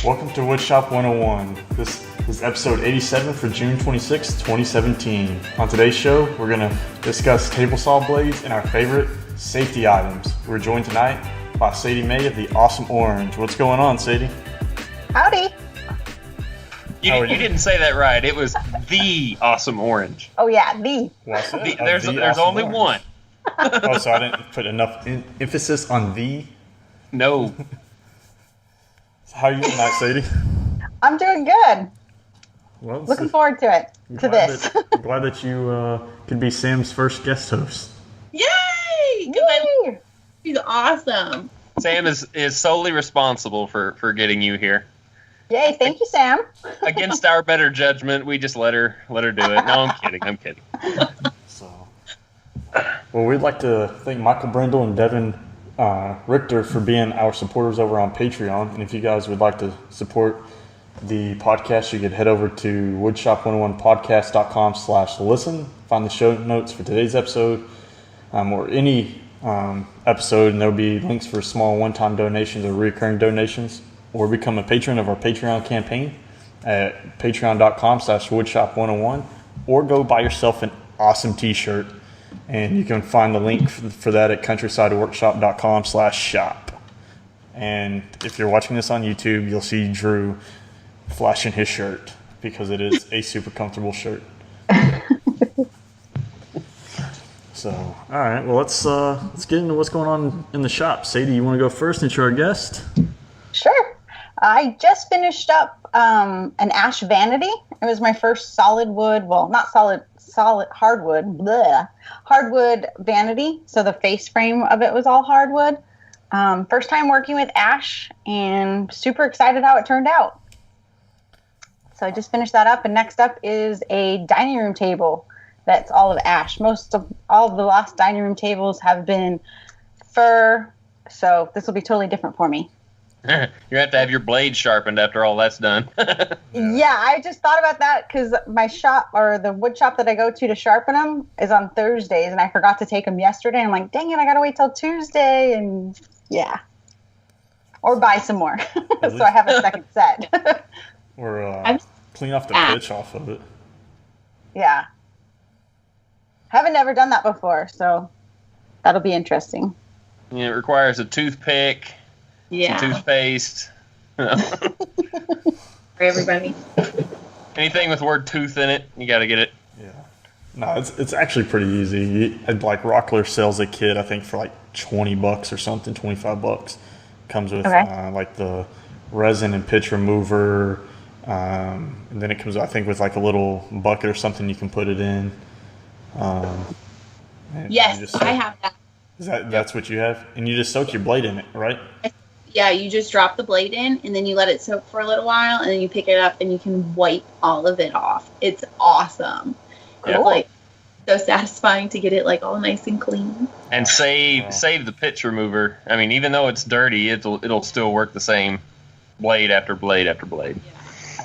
Welcome to Woodshop 101. This is episode 87 for June 26, 2017. On today's show, we're going to discuss table saw blades and our favorite safety items. We're joined tonight by Sadie Mae of the Awesome Orange. What's going on, Sadie? Howdy. You didn't say that right. It was the Awesome Orange. Oh yeah, the. There's only orange. one. Oh, so I didn't put enough emphasis on the? No. How are you tonight, Sadie? I'm doing good. Well, Looking forward to it. To this. I'm glad that you could be Sam's first guest host. Yay! Because she's awesome. Sam is solely responsible for getting you here. Yay! Thank you, Sam. Against our better judgment, we just let her do it. No, I'm kidding. So, well, we'd like to thank Michael Brindle and Devin Richter for being our supporters over on Patreon. And if you guys would like to support the podcast, you could head over to woodshop101podcast.com/listen. Find the show notes for today's episode or any episode, and there'll be links for small one-time donations or recurring donations, or become a patron of our Patreon campaign at patreon.com/woodshop101, or go buy yourself an awesome t-shirt. And you can find the link for that at countrysideworkshop.com/shop. And if you're watching this on YouTube, you'll see Drew flashing his shirt because it is a super comfortable shirt. So, all right, well, let's get into what's going on in the shop. Sadie, you want to go first since you're our guest? Sure. I just finished up an Ash Vanity. It was my first solid wood, well, not solid hardwood, hardwood vanity. So the face frame of it was all hardwood. First time working with Ash, and super excited how it turned out. So I just finished that up, and next up is a dining room table that's all of Ash. All of the last dining room tables have been fir, so this will be totally different for me. You're gonna have to have your blade sharpened after all that's done. Yeah, I just thought about that because my shop, or the wood shop that I go to sharpen them, is on Thursdays, and I forgot to take them yesterday. I'm like, dang it, I gotta wait till Tuesday, and yeah, or buy some more so I have a second set. Or clean off the pitch off of it. Yeah, haven't never done that before, so that'll be interesting. Yeah, it requires a toothpick. Yeah. Some toothpaste. For everybody. Anything with the word tooth in it, you got to get it. Yeah. No, it's actually pretty easy. Like Rockler sells a kit, I think, for like $20 or something, $25. Comes with like the resin and pitch remover, and then it comes, I think, with like a little bucket or something you can put it in. Yes, I have that. That's what you have? And you just soak your blade in it, right? Yeah, you just drop the blade in, and then you let it soak for a little while, and then you pick it up, and you can wipe all of it off. It's awesome. Cool. It's like so satisfying to get it like all nice and clean. And save the pitch remover. I mean, even though it's dirty, it'll still work the same blade after blade after blade.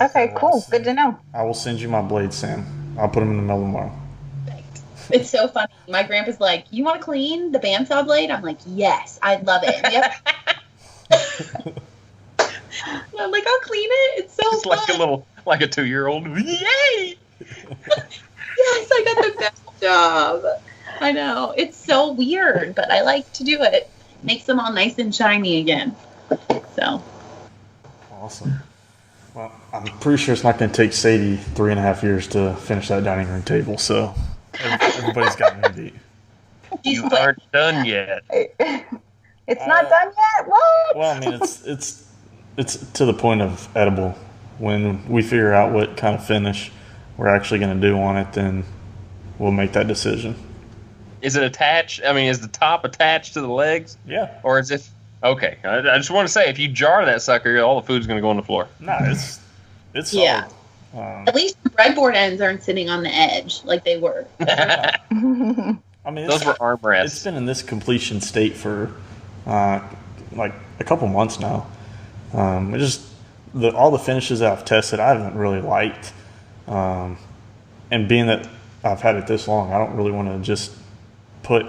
Okay, cool. Good to know. I will send you my blades, Sam. I'll put them in the mail tomorrow. It's so funny. My grandpa's like, "You want to clean the bandsaw blade?" I'm like, "Yes, I love it." Yep. I'm like, "I'll clean it. It's so It's fun." like a 2-year-old. Yay! Yes, I got the best job. I know. It's so weird, but I like to do it. Makes them all nice and shiny again. So. Awesome. Well, I'm pretty sure it's not going to take Sadie 3.5 years to finish that dining room table, so everybody's got me beat. You aren't done yet. It's not done yet? What? Well, I mean, it's to the point of edible. When we figure out what kind of finish we're actually going to do on it, then we'll make that decision. Is it attached? I mean, is the top attached to the legs? Yeah. Or is it... Okay. I just want to say, if you jar that sucker, all the food's going to go on the floor. No, it's solid. Yeah. At least the breadboard ends aren't sitting on the edge like they were. I mean, those were arm rests. It's been in this completion state for like a couple months now. All the finishes that I've tested, I haven't really liked. And being that I've had it this long, I don't really want to just put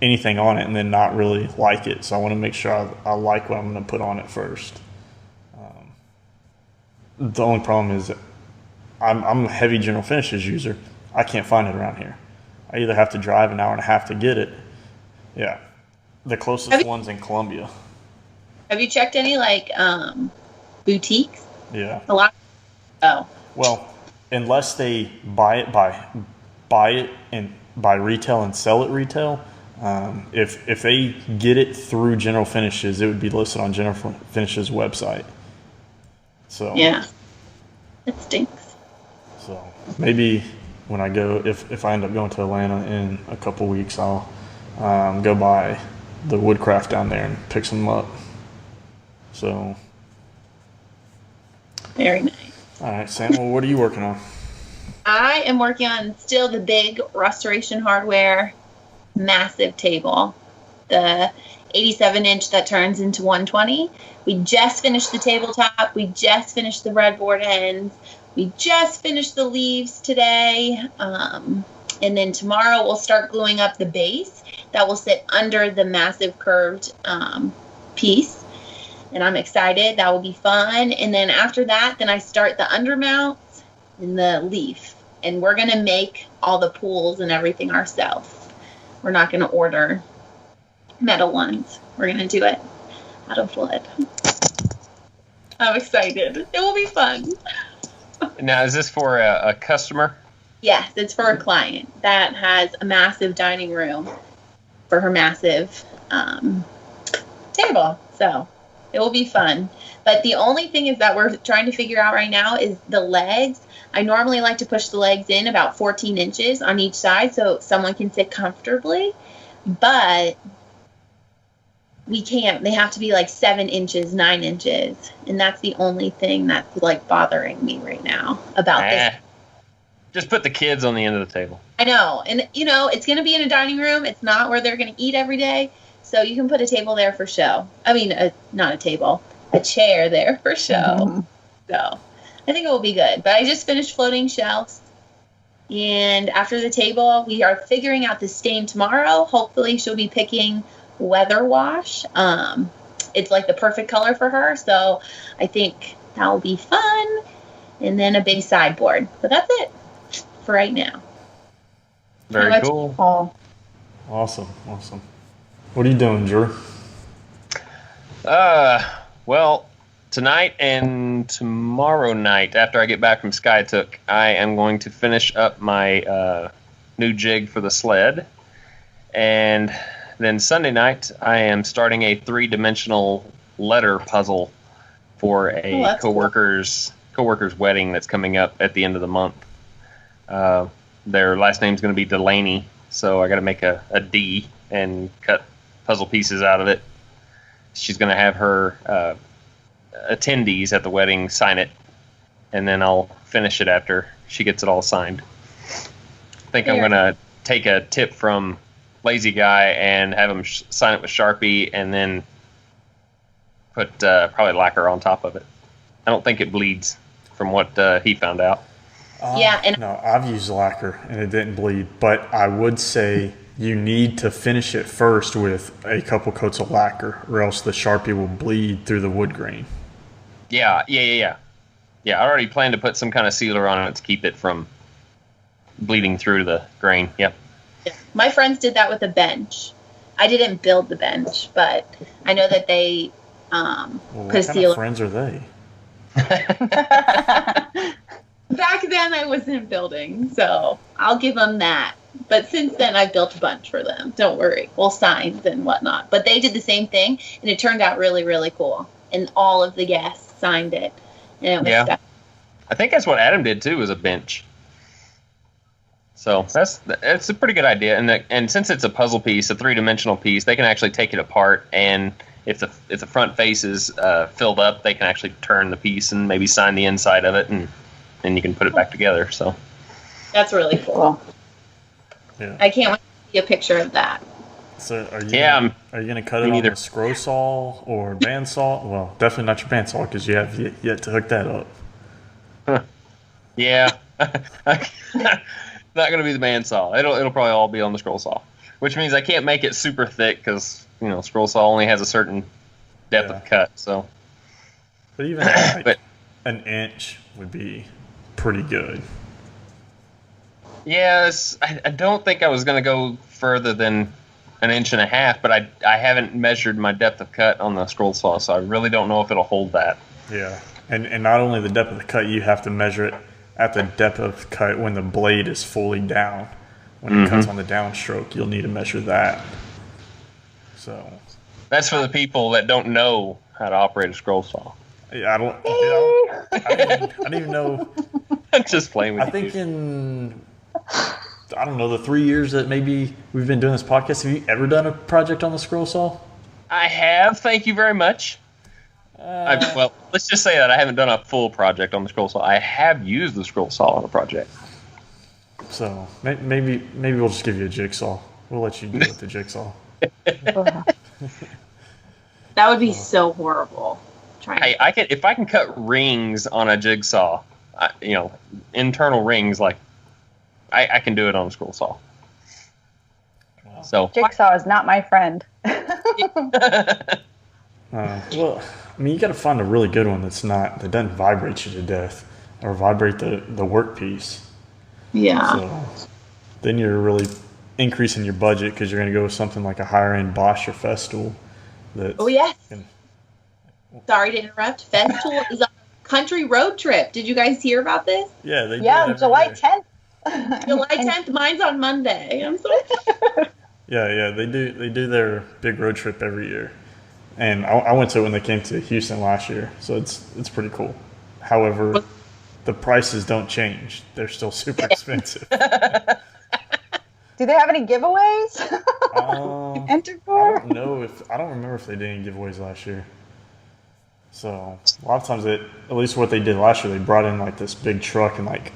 anything on it and then not really like it. So I want to make sure I like what I'm going to put on it first. The only problem is I'm a heavy General Finishes user. I can't find it around here. I either have to drive an hour and a half to get it. Yeah. The closest one's in Columbia. Have you checked any boutiques? Yeah. A lot. Oh. Well, unless they buy it and buy retail and sell it retail, if they get it through General Finishes, it would be listed on General Finishes website. So yeah, it stinks. So maybe when I go, if I end up going to Atlanta in a couple weeks, I'll go by the Woodcraft down there and pick some up. So very nice. All right, Sam. Well, what are you working on? I am working on still the big Restoration Hardware massive table, the 87-inch that turns into 120. We just finished the tabletop. We just finished the breadboard ends. We just finished the leaves today. And then tomorrow we'll start gluing up the base that will sit under the massive curved piece. And I'm excited. That will be fun. And then after that, then I start the undermounts and the leaf. And we're going to make all the pools and everything ourselves. We're not going to order metal ones. We're going to do it out of wood. I'm excited. It will be fun. Now, is this for a customer? Yes, it's for a client that has a massive dining room for her massive table. So it will be fun. But the only thing is that we're trying to figure out right now is the legs. I normally like to push the legs in about 14 inches on each side so someone can sit comfortably. But we can't. They have to be 7 inches, 9 inches. And that's the only thing that's bothering me right now about this. Just put the kids on the end of the table. I know. And, it's going to be in a dining room. It's not where they're going to eat every day. So you can put a table there for show. I mean, not a table, a chair there for show. Mm-hmm. So I think it will be good. But I just finished floating shelves. And after the table, we are figuring out the stain tomorrow. Hopefully she'll be picking Weather Wash. It's the perfect color for her. So I think that will be fun. And then a big sideboard. But that's it for right now. Very cool. Oh. Awesome. What are you doing, Drew? Well, tonight and tomorrow night, after I get back from Skytook, I am going to finish up my new jig for the sled. And then Sunday night, I am starting a 3-dimensional letter puzzle for a coworker's wedding that's coming up at the end of the month. Their last name's going to be Delaney, so I got to make a D and cut puzzle pieces out of it. She's going to have her attendees at the wedding sign it, and then I'll finish it after she gets it all signed. I think I'm going to take a tip from Lazy Guy and have him sign it with Sharpie, and then put probably lacquer on top of it. I don't think it bleeds from what he found out. No, I've used lacquer and it didn't bleed, but I would say you need to finish it first with a couple coats of lacquer, or else the Sharpie will bleed through the wood grain. Yeah. I already planned to put some kind of sealer on it to keep it from bleeding through the grain. Yep. Yeah. My friends did that with a bench. I didn't build the bench, but I know that they put a sealer. What kind of friends are they? Back then I wasn't building, so I'll give them that. But since then I've built a bunch for them. Don't worry. Well, signs and whatnot. But they did the same thing, and it turned out really, really cool. And all of the guests signed it. And it was stuck. I think that's what Adam did too, was a bench. So that's a pretty good idea. And since it's a puzzle piece, a 3-dimensional piece, they can actually take it apart, and if the front face is filled up, they can actually turn the piece and maybe sign the inside of it, and you can put it back together. So that's really cool. Yeah. I can't wait to see a picture of that. So are you going to cut it on a scroll saw or bandsaw? Well, definitely not your bandsaw, because you have yet to hook that up. Yeah. Not going to be the bandsaw. It'll probably all be on the scroll saw, which means I can't make it super thick because scroll saw only has a certain depth of cut. So, but even that, an inch would be pretty good. Yes, I don't think I was going to go further than an inch and a half, but I haven't measured my depth of cut on the scroll saw, so I really don't know if it'll hold that. Yeah, and not only the depth of the cut, you have to measure it at the depth of cut when the blade is fully down. When it cuts on the downstroke, you'll need to measure that. So that's for the people that don't know how to operate a scroll saw. Yeah, I don't even know. I'm just playing with I you. think in, I don't know, the 3 years that maybe we've been doing this podcast, have you ever done a project on the scroll saw? I have. Thank you very much. Well, let's just say that I haven't done a full project on the scroll saw. I have used the scroll saw on a project. So maybe we'll just give you a jigsaw. We'll let you do it with the jigsaw. That would be so horrible. Hey, if I can cut rings on a jigsaw, internal rings, like I can do it on a scroll saw. Wow. So jigsaw is not my friend. Well, I mean, you got to find a really good one that doesn't vibrate you to death or vibrate the workpiece. Yeah. So then you're really increasing your budget because you're going to go with something like a higher end Bosch or Festool. Oh yes. Sorry to interrupt. Festool is on a country road trip. Did you guys hear about this? Yeah, they do. Yeah, July 10th. July 10th. Mine's on Monday. I'm so. Yeah, they do their big road trip every year, and I went to it when they came to Houston last year, so it's pretty cool. However, the prices don't change; they're still super expensive. Do they have any giveaways? Enter for? I don't remember if they did any giveaways last year. So a lot of times, at least what they did last year, they brought in like this big truck and like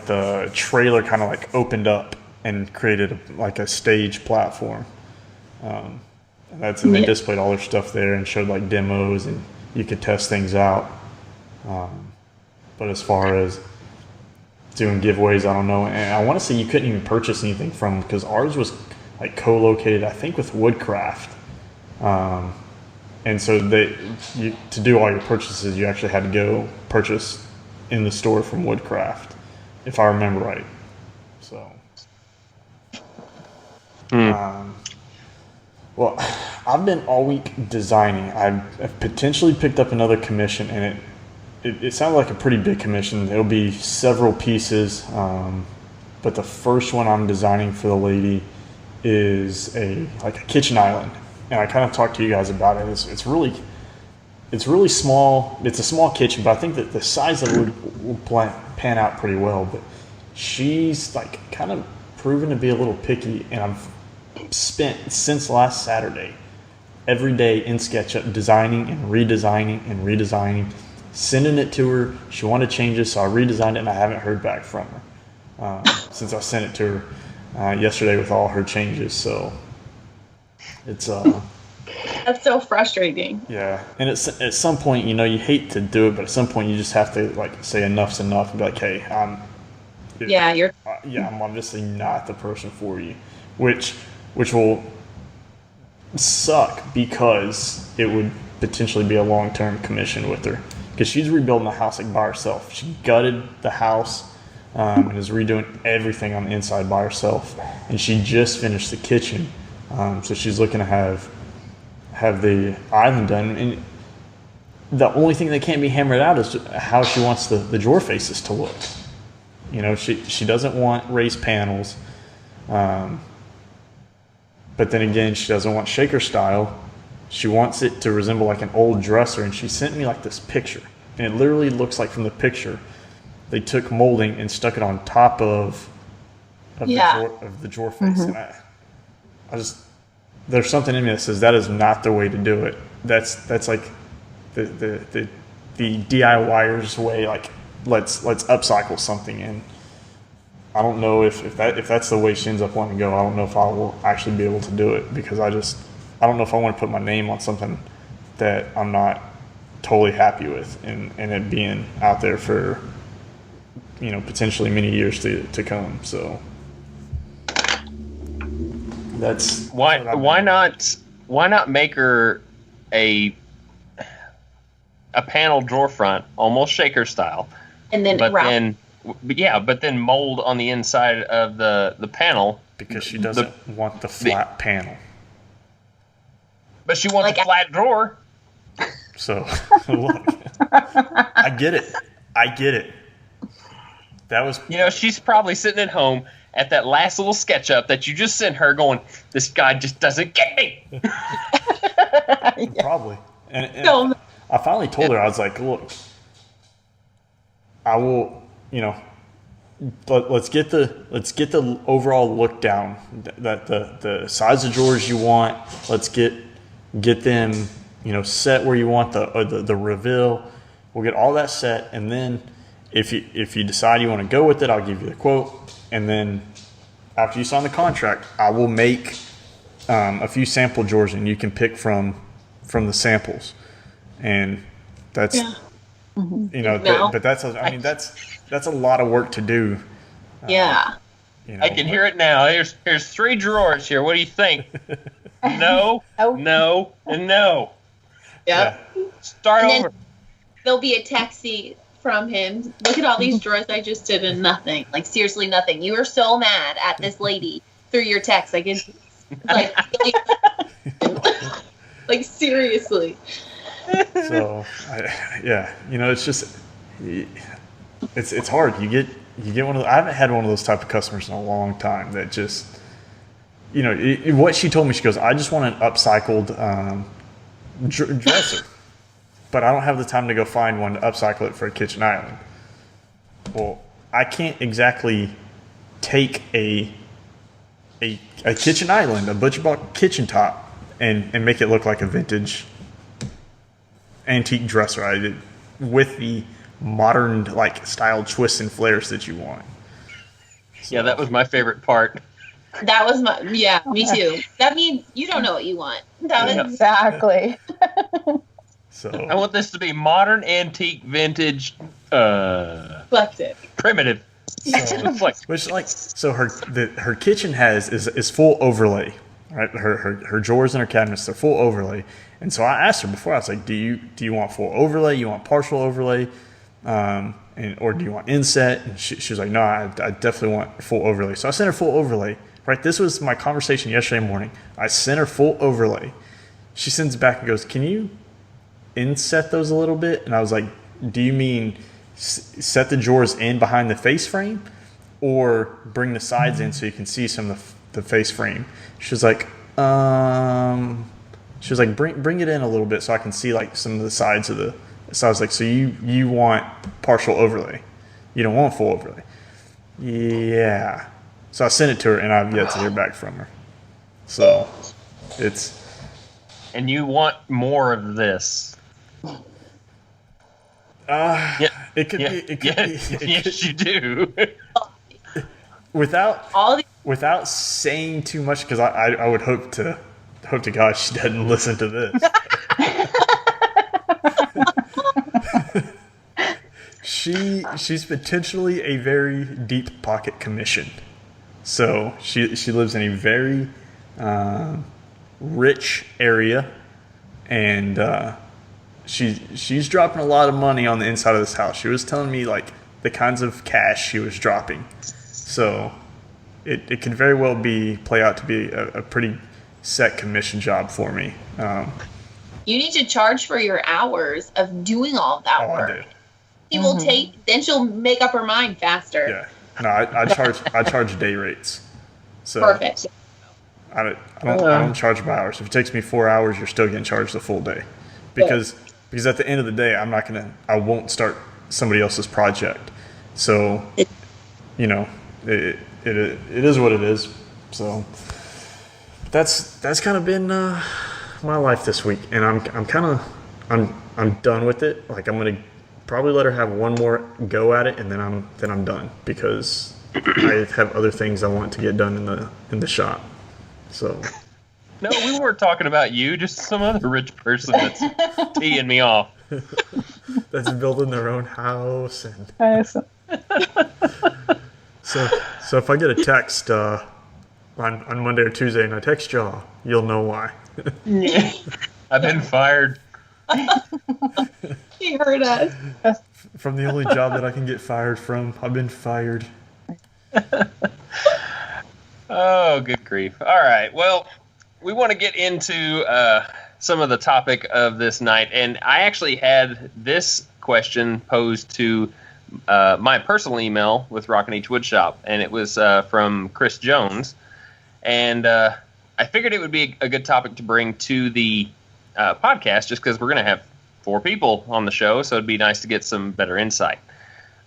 the trailer kind of like opened up and created a stage platform. And they displayed all their stuff there and showed like demos and you could test things out. But as far as doing giveaways, I don't know. And I want to say you couldn't even purchase anything from them because ours was like co-located, I think, with Woodcraft. And so to do all your purchases, you actually had to go purchase in the store from Woodcraft, if I remember right. So, well, I've been all week designing. I've potentially picked up another commission, and it sounds like a pretty big commission. It'll be several pieces, but the first one I'm designing for the lady is a kitchen island. And I kind of talked to you guys about it. It's really small. It's a small kitchen, but I think that the size of it will pan out pretty well. But she's like kind of proven to be a little picky, and I've spent since last Saturday every day in SketchUp designing and redesigning, sending it to her. She wanted changes, so I redesigned it, and I haven't heard back from her since I sent it to her yesterday with all her changes. So it's that's so frustrating. Yeah, and it's at some point, you hate to do it, but at some point you just have to like say enough's enough and be like, hey, I'm obviously not the person for you, which will suck because it would potentially be a long-term commission with her because she's rebuilding the house like by herself. She gutted the house and is redoing everything on the inside by herself, and she just finished the kitchen. So she's looking to have the island done, and the only thing that can't be hammered out is how she wants the drawer faces to look. She doesn't want raised panels, but then again, she doesn't want shaker style. She wants it to resemble like an old dresser, and she sent me like this picture, and it literally looks like from the picture they took molding and stuck it on top of the drawer face, and I just, there's something in me that says that is not the way to do it. That's like the DIYer's way. Like let's upcycle something, and I don't know if that's the way she ends up wanting to go. I don't know if I will actually be able to do it because I don't know if I want to put my name on something that I'm not totally happy with, and it being out there for potentially many years to come. So. That's why. Why not make her a a panel drawer front, almost shaker style. And then but then mold on the inside of the panel. Because she doesn't want the flat panel. But she wants a flat drawer. So, look. I get it. That was... she's probably sitting at home at that last little sketch up that you just sent her going, this guy just doesn't get me. Probably. And I finally told her, I was like, look, I will, let's get the overall look down, that the size of drawers you want. Let's get them, set where you want the reveal. We'll get all that set, and then if you decide you want to go with it, I'll give you the quote, and then after you sign the contract, I will make a few sample drawers, and you can pick from the samples, and that's but that's that's a lot of work to do. Yeah. I can hear it now. Here's 3 drawers here. What do you think? No, no, and no. Yep. Yeah. Start over. There'll be a taxi from him. Look at all these drawers I just did and nothing. Like, seriously, nothing. You were so mad at this lady through your text. Like, it's like seriously. So, it's just, it's hard. You get one of I haven't had one of those type of customers in a long time that just, what she told me, she goes, I just want an upcycled dresser, but I don't have the time to go find one to upcycle it for a kitchen island. Well, I can't exactly take a kitchen island, a butcher block kitchen top, and make it look like a vintage antique dresser with the modern style twists and flares that you want. So. Yeah, that was my favorite part. That was me too. That means you don't know what you want. Exactly. So I want this to be modern, antique, vintage, eclectic, primitive. So her kitchen is full overlay, right? Her drawers and her cabinets, they're full overlay. And so I asked her before, I was like, do you want full overlay? You want partial overlay? Or do you want inset? And she was like, no, I definitely want full overlay. So I sent her full overlay, right? This was my conversation yesterday morning. I sent her full overlay. She sends it back and goes, can you inset those a little bit? And I was like, do you mean set the drawers in behind the face frame, or bring the sides in so you can see some of the face frame? She was like, bring it in a little bit so I can see some of the sides of the. So I was like, so you want partial overlay, you don't want full overlay? Yeah. So I sent it to her, and I've yet to hear back from her. So it's. And you want more of this? It could be. Yes, you do. Without saying too much, because I would hope to God she doesn't listen to this. She's potentially a very deep pocket commission. So she lives in a very rich area, and she's dropping a lot of money on the inside of this house. She was telling me the kinds of cash she was dropping. So it could very well play out to be a pretty set commission job for me. You need to charge for your hours of doing all of that work. I do. Then she'll make up her mind faster. Yeah. No, I charge day rates. So perfect. I don't charge by hours. If it takes me 4 hours, you're still getting charged the full day. Because at the end of the day, I won't start somebody else's project. So it is what it is. So that's kind of been my life this week, and I'm done with it. I'm gonna probably let her have one more go at it, and then I'm done, because I have other things I want to get done in the shop. So. No, we weren't talking about you. Just some other rich person that's teeing me off. That's building their own house. And... So if I get a text on Monday or Tuesday and I text y'all, you'll know why. I've been fired. He heard us. From the only job that I can get fired from, I've been fired. Oh, good grief. All right. Well, we want to get into some of the topic of this night. And I actually had this question posed to my personal email with Rockin' Each Woodshop. And it was from Chris Jones. And I figured it would be a good topic to bring to the podcast just because we're going to have 4 people on the show. So it'd be nice to get some better insight.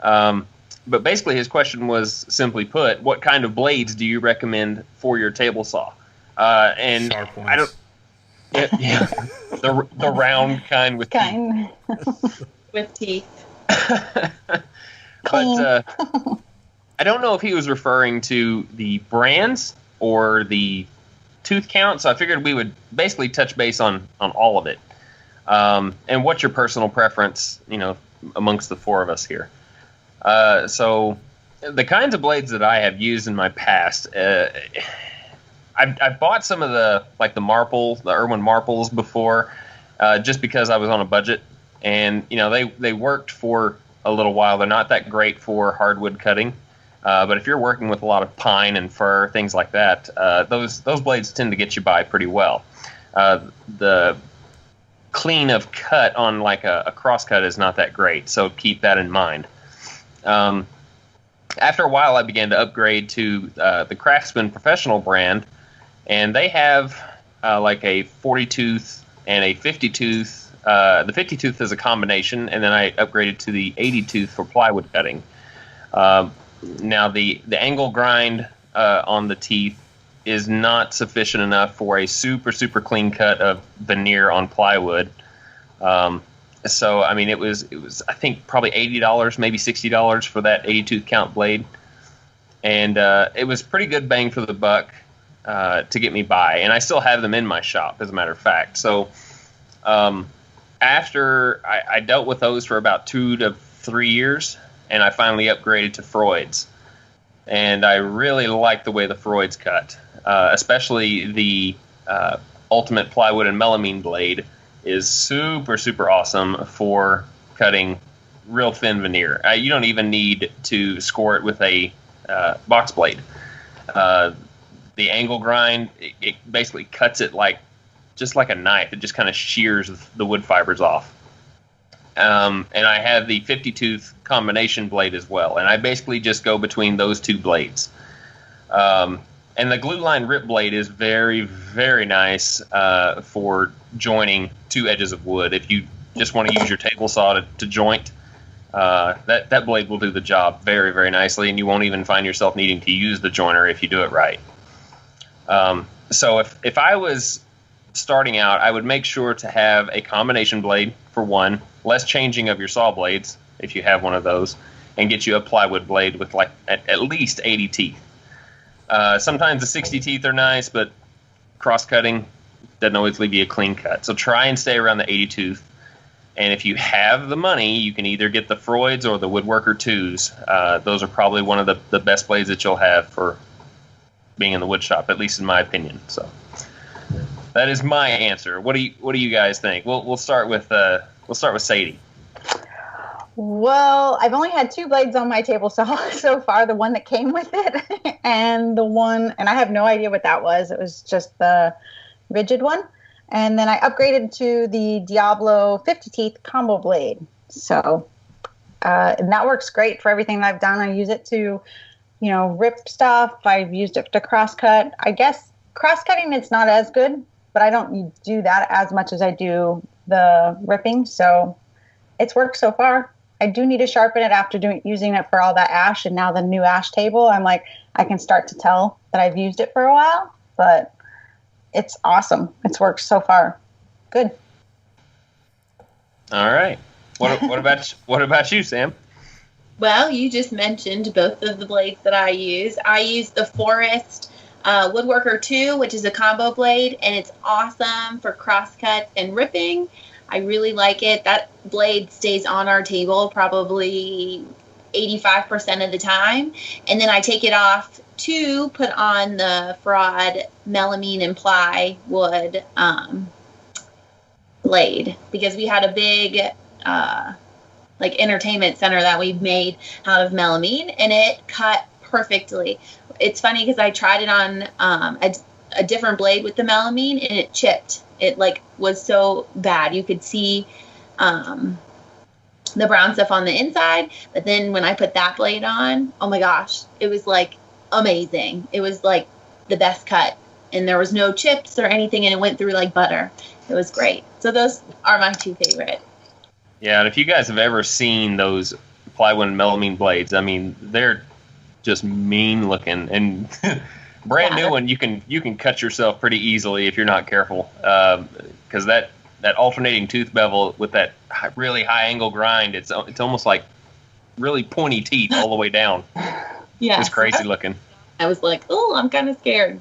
But basically, his question was simply put: what kind of blades do you recommend for your table saw? And Sharp ones. I don't. Yeah, the round kind with teeth. With teeth. But I don't know if he was referring to the brands or the tooth count. So I figured we would basically touch base on all of it. And what's your personal preference? Amongst the 4 of us here. So the kinds of blades that I have used in my past, I've bought some of the Irwin Marples before, just because I was on a budget, and they worked for a little while. They're not that great for hardwood cutting, but if you're working with a lot of pine and fir, things like that, those blades tend to get you by pretty well. The clean of cut on like a cross cut is not that great, so keep that in mind. After a while, I began to upgrade to the Craftsman Professional brand, and they have like a 40-tooth and a 50-tooth. The 50-tooth is a combination, and then I upgraded to the 80-tooth for plywood cutting. Now, the angle grind on the teeth is not sufficient enough for a super, super clean cut of veneer on plywood. So, I mean, it was I think probably $80, maybe $60 for that 80-tooth count blade. And it was pretty good bang for the buck to get me by. And I still have them in my shop, as a matter of fact. So after I dealt with those for about 2 to 3 years, and I finally upgraded to Freud's. And I really like the way the Freud's cut, especially the Ultimate Plywood and Melamine blade is super, super awesome for cutting real thin veneer. You don't even need to score it with a box blade. The angle grind, it basically cuts it just like a knife. It just kind of shears the wood fibers off. And I have the 50-tooth combination blade as well. And I basically just go between those 2 blades. And the glue line rip blade is very, very nice for joining 2 edges of wood. If you just want to use your table saw to joint, that blade will do the job very, very nicely, and you won't even find yourself needing to use the joiner if you do it right. So if I was starting out, I would make sure to have a combination blade for one, less changing of your saw blades if you have one of those, and get you a plywood blade with at least 80 teeth. Sometimes the 60 teeth are nice, but cross-cutting doesn't always leave you a clean cut. So try and stay around the 80 tooth. And if you have the money, you can either get the Freud's or the Woodworker 2s. Those are probably one of the best blades that you'll have for being in the wood shop, at least in my opinion. So that is my answer. What do you guys think? We'll start with Sadie. Well, I've only had 2 blades on my table saw so far, the one that came with it and I have no idea what that was. It was just the rigid one. And then I upgraded to the Diablo 50 teeth combo blade. So, and that works great for everything that I've done. I use it to, rip stuff. I've used it to cross cut. I guess cross cutting, it's not as good, but I don't do that as much as I do the ripping. So it's worked so far. I do need to sharpen it after using it for all that ash, and now the new ash table. I'm like, I can start to tell that I've used it for a while, but it's awesome. It's worked so far. Good. All right. What about you, Sam? Well, you just mentioned both of the blades that I use. I use the Forest Woodworker 2, which is a combo blade, and it's awesome for cross cuts and ripping. I really like it. That blade stays on our table probably 85% of the time. And then I take it off to put on the Fraud Melamine and Plywood blade because we had a big like entertainment center that we made out of melamine, and it cut perfectly. It's funny because I tried it on a different blade with the melamine, and it chipped. It like was so bad. You could see the brown stuff on the inside, but then when I put that blade on, oh my gosh, it was like amazing. It was like the best cut, and there was no chips or anything, and it went through like butter. It was great. So those are my two favorite. Yeah, and if you guys have ever seen those plywood and melamine blades, I mean, they're just mean looking, and brand new one, you can cut yourself pretty easily if you're not careful, because that alternating tooth bevel with that really high angle grind, it's almost like really pointy teeth all the way down. Yeah, it's crazy looking. I was like, oh, I'm kind of scared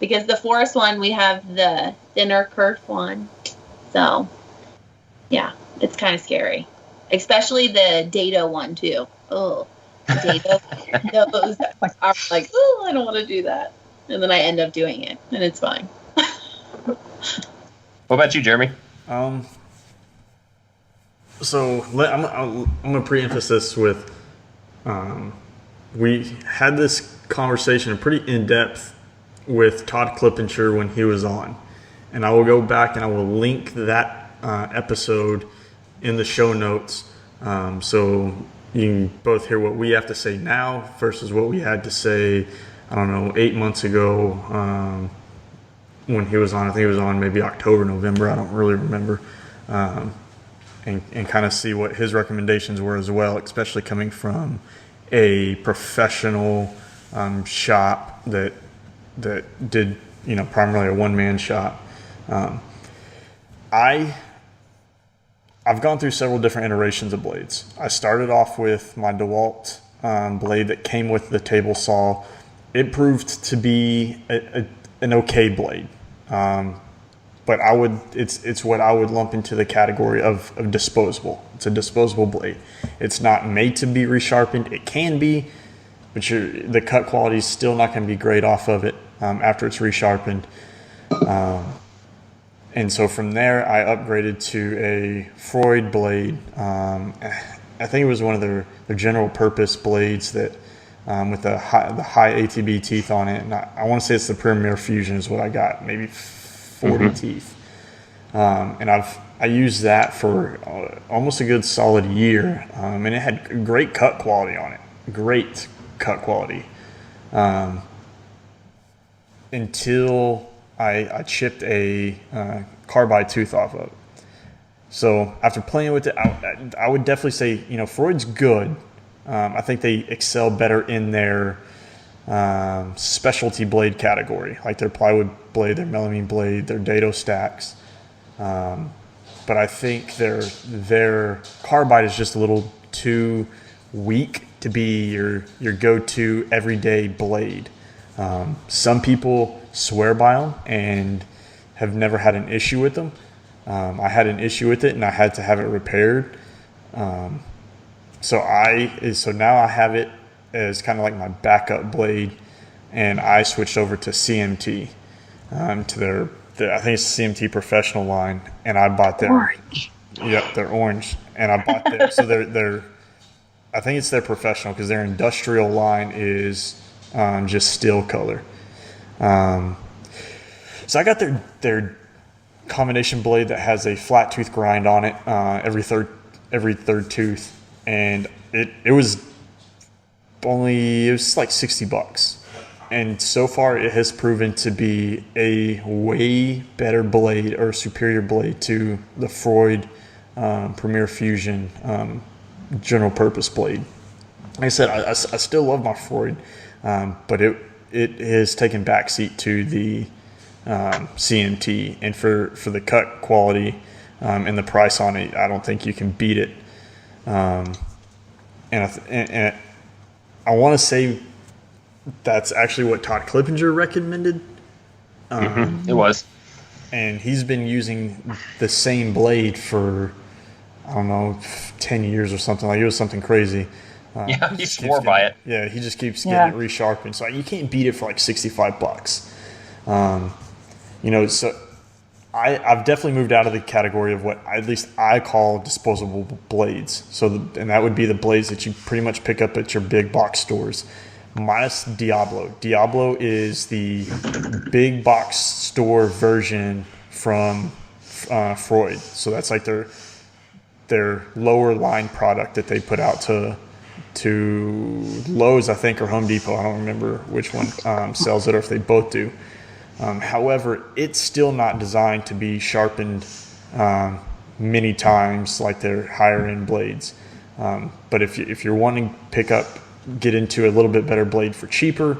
because the forest one, we have the thinner curved one, so yeah, it's kind of scary, especially the dado one too. Oh, dado, those are like, oh, I don't want to do that, and then I end up doing it, and it's fine. What about you, Jeremy? So I'm gonna pre-emphasize with, we had this conversation pretty in depth with Todd Clippinger when he was on, and I will go back and I will link that episode in the show notes, so you can both hear what we have to say now versus what we had to say, I don't know, 8 months ago when he was on. I think he was on maybe October, November. I don't really remember. And kind of see what his recommendations were as well, especially coming from a professional shop that did, primarily a one-man shop. I've gone through several different iterations of blades. I started off with my DeWalt blade that came with the table saw. It proved to be an okay blade, but it's what I would lump into the category of disposable. It's a disposable blade. It's not made to be resharpened. It can be, but the cut quality is still not going to be great off of it after it's resharpened. And so from there, I upgraded to a Freud blade. I think it was one of their general purpose blades that with the high ATB teeth on it. And I want to say it's the Premier Fusion is what I got, maybe 40 teeth. And I used that for almost a good solid year. And it had great cut quality on it. Great cut quality. Until I chipped a carbide tooth off of it. So after playing with it, I would definitely say, Freud's good. I think they excel better in their specialty blade category, like their plywood blade, their melamine blade, their dado stacks. But I think their carbide is just a little too weak to be your go-to everyday blade. Some people swear by them and have never had an issue with them. I had an issue with it and I had to have it repaired. So now I have it as kind of like my backup blade, and I switched over to CMT, to their I think it's CMT Professional line, and I bought their orange. Yep, they're orange, and I bought their so they're I think it's their professional because their industrial line is just steel color. So I got their combination blade that has a flat tooth grind on it every third tooth, and it was like $60, and so far it has proven to be a way better blade or superior blade to the Freud Premier Fusion general purpose blade. Like I said, I still love my Freud, but it has taken backseat to the CMT, and for the cut quality and the price on it, I don't think you can beat it. And I want to say that's actually what Todd Clippinger recommended. It was. And he's been using the same blade for, I don't know, 10 years or something. Like, it was something crazy. Yeah, he swore by it. Yeah, he just keeps getting it resharpened. So you can't beat it for like $65. So I've definitely moved out of the category of what at least I call disposable blades. And that would be the blades that you pretty much pick up at your big box stores, minus Diablo. Diablo is the big box store version from Freud. So that's like their lower line product that they put out to Lowe's, I think, or Home Depot. I don't remember which one sells it, or if they both do. However, it's still not designed to be sharpened many times like their higher end blades. But if you're wanting to get into a little bit better blade for cheaper,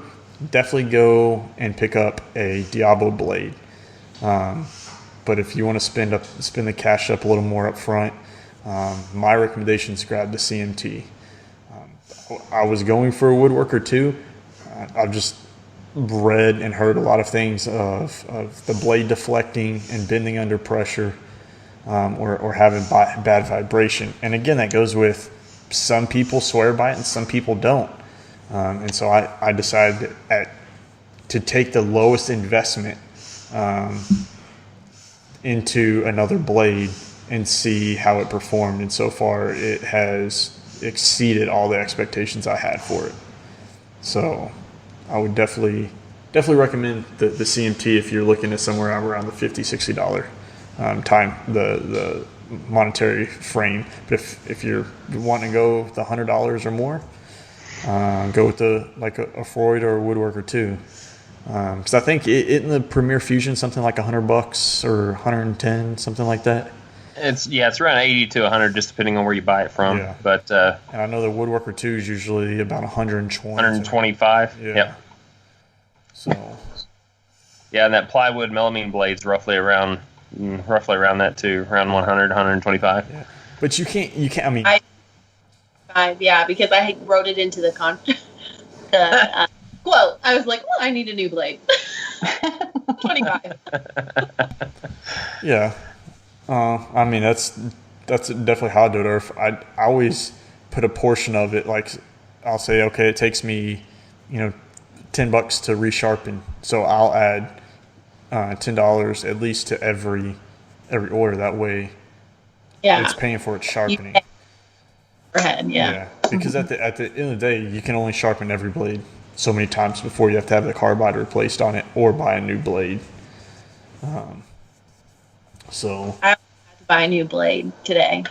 definitely go and pick up a Diablo blade. But if you want to spend the cash up a little more up front, my recommendation is grab the CMT. I was going for a woodworker too. I've just read and heard a lot of things of the blade deflecting and bending under pressure, or having bad vibration. And again, that goes with some people swear by it and some people don't. And so I decided to take the lowest investment into another blade and see how it performed. And so far, it has exceeded all the expectations I had for it. So I would definitely recommend the CMT if you're looking at somewhere around the $50-$60 the monetary frame. But if you're wanting to go the $100 or more, go with a Freud or a woodworker too. Because I think it in the Premier Fusion something like $100 or $110, something like that. It's around 80 to 100, just depending on where you buy it from. Yeah. But and I know the woodworker 2 is usually about 120, 125. Yeah. Yep. So. Yeah, and that plywood melamine blade's roughly around that too, around 100, 125. Yeah. But you can't. I mean. Because I wrote it into the quote. I was like, well, I need a new blade. 25. Yeah. I mean, that's definitely how I do it. Or if I always put a portion of it, like I'll say, okay, it takes me, $10 to resharpen. So I'll add $10 at least to every order. That way, it's paying for its sharpening. Yeah. Because at the end of the day, you can only sharpen every blade so many times before you have to have the carbide replaced on it or buy a new blade. So I had to buy a new blade today.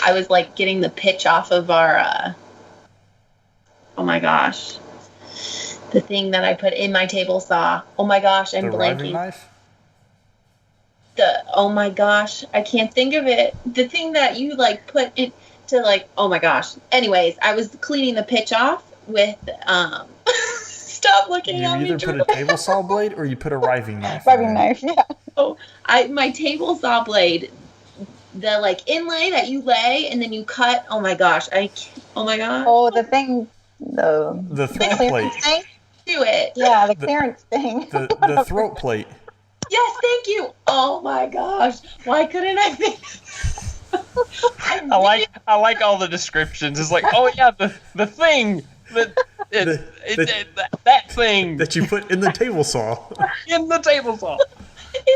I was like getting the pitch off of our oh my gosh, the thing that I put in my table saw. Oh my gosh, I'm blanking. The riving knife? Oh my gosh, I can't think of it. The thing that you like put in to oh my gosh. Anyways, I was cleaning the pitch off with stop looking at me. You either put a table saw blade or you put a riving knife. Riving knife, yeah. Oh, my table saw blade, the inlay that you lay and then you cut. Oh my gosh, oh my god. Oh, the thing, the throat plate. Thing? Do it. Yeah, the clearance thing. The throat plate. Yes, thank you. Oh my gosh, why couldn't I think? I like all the descriptions. It's like, oh yeah, the thing. That thing that you put in the table saw. In the table saw.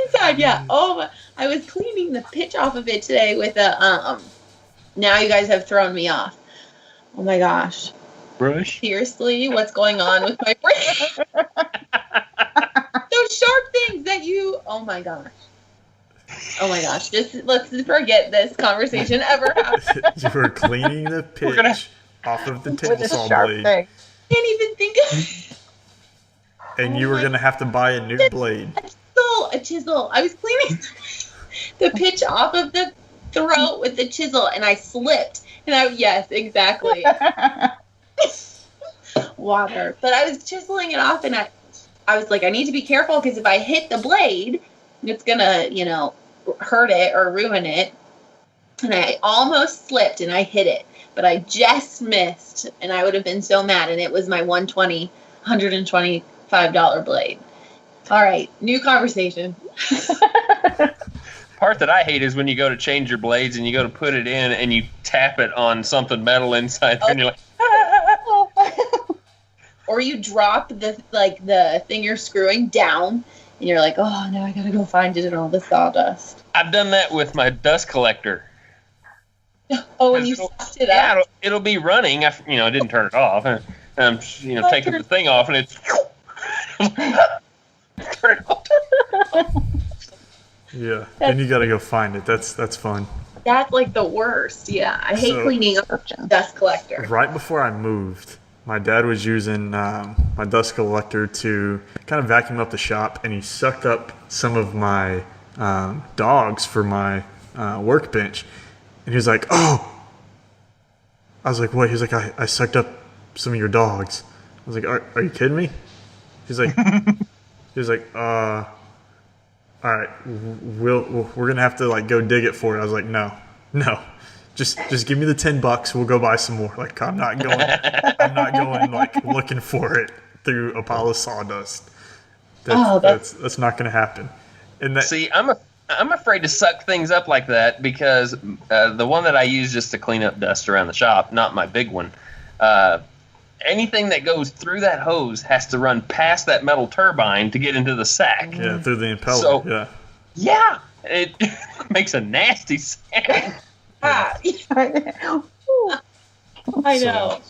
Inside, yeah. Oh, I was cleaning the pitch off of it today with a now you guys have thrown me off. Oh my gosh. Brush. Seriously, what's going on with my brain? Those sharp things that you. Oh my gosh. Let's forget this conversation ever happened. You were cleaning the pitch off of the table saw blade. Can't even think of it. And you were going to have to buy a new blade. A chisel. I was cleaning the pitch off of the throat with the chisel and I slipped. And yes, exactly. Water. But I was chiseling it off and I was like, I need to be careful because if I hit the blade, it's going to, hurt it or ruin it. And I almost slipped and I hit it. But I just missed, and I would have been so mad. And it was my $125 blade. All right, new conversation. Part that I hate is when you go to change your blades and you go to put it in and you tap it on something metal inside there and you're like, or you drop the thing you're screwing down and you're like, oh, now I gotta go find it in all the sawdust. I've done that with my dust collector. Oh, and you sucked it up? Yeah, it'll be running. I didn't turn it off. And I'm, taking the thing off, and it's... turn it off. Yeah, then you gotta go find it. That's fun. That's like the worst. Yeah, I hate cleaning up dust collector. Right before I moved, my dad was using my dust collector to kind of vacuum up the shop, and he sucked up some of my dogs for my workbench. And he was like, oh! I was like, what? He was like, I sucked up some of your dogs. I was like, are you kidding me? He's like, all right, we're gonna have to like go dig it for it. I was like, no, just give me the $10. We'll go buy some more. Like, I'm not going like looking for it through a pile of sawdust. That's not gonna happen. And see, I'm afraid to suck things up like that because the one that I use just to clean up dust around the shop, not my big one. Anything that goes through that hose has to run past that metal turbine to get into the sack. Yeah, through the impeller. Yeah, it makes a nasty sound. I know.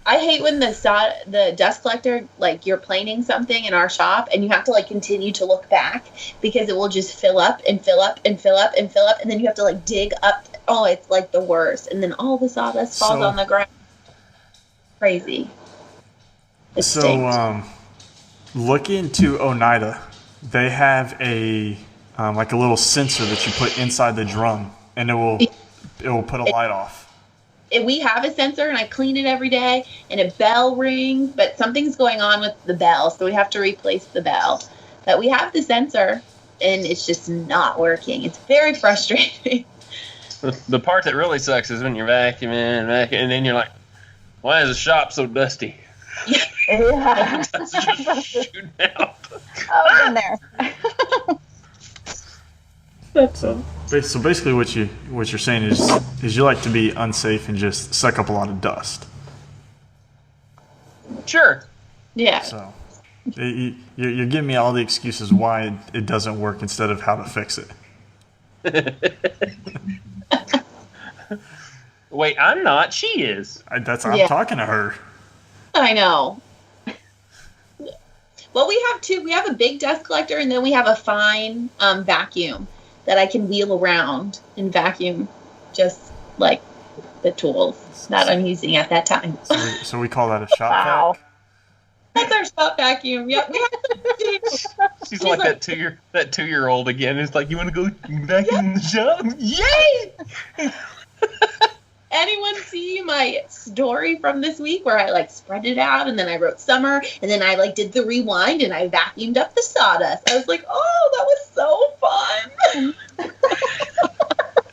I hate when the dust collector, like you're planing something in our shop and you have to like continue to look back because it will just fill up and fill up and fill up and fill up, and then you have to like dig up. Oh, it's like the worst. And then all the sawdust falls on the ground. Crazy. Look into Oneida. They have a like a little sensor that you put inside the drum, and it will put a light off. We have a sensor, and I clean it every day, and a bell rings, but something's going on with the bell, so we have to replace the bell. But we have the sensor, and it's just not working. It's very frustrating. The part that really sucks is when you're vacuuming, and then you're like, why is the shop so dusty? Yeah. That's just shooting out. Oh, been there. So basically, what you're saying is you like to be unsafe and just suck up a lot of dust. Sure. Yeah. So you're giving me all the excuses why it doesn't work instead of how to fix it. Wait, I'm not. She is. I'm talking to her. I know. Well, we have two. We have a big dust collector, and then we have a fine vacuum that I can wheel around and vacuum just like the tools that I'm using at that time. So we call that a shop vac? That's our shop vacuum. Yep. We have two. She's like that 2-year-old again. It's like, you want to go vacuum the shop? Yay! Anyone see my story from this week where I like spread it out and then I wrote summer and then I like did the rewind and I vacuumed up the sawdust? I was like, oh, that was so fun.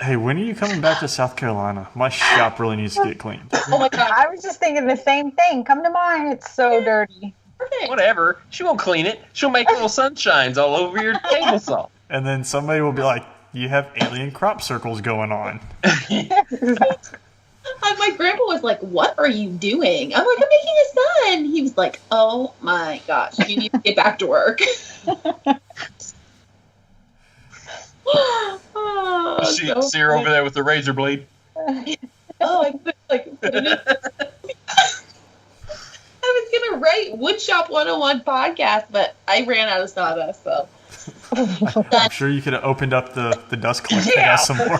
Hey, when are you coming back to South Carolina? My shop really needs to get cleaned. Oh my God, I was just thinking the same thing. Come to mine. It's so dirty. Perfect. Whatever. She won't clean it. She'll make little sunshines all over your table saw. And then somebody will be like, you have alien crop circles going on. My grandpa was like, what are you doing? I'm like, I'm making a sun. He was like, oh my gosh, you need to get back to work. See her over there with the razor blade. I could like put it in. I was gonna write Woodshop 101 podcast, but I ran out of sawdust, so. I'm sure you could have opened up the dust collector and got some more.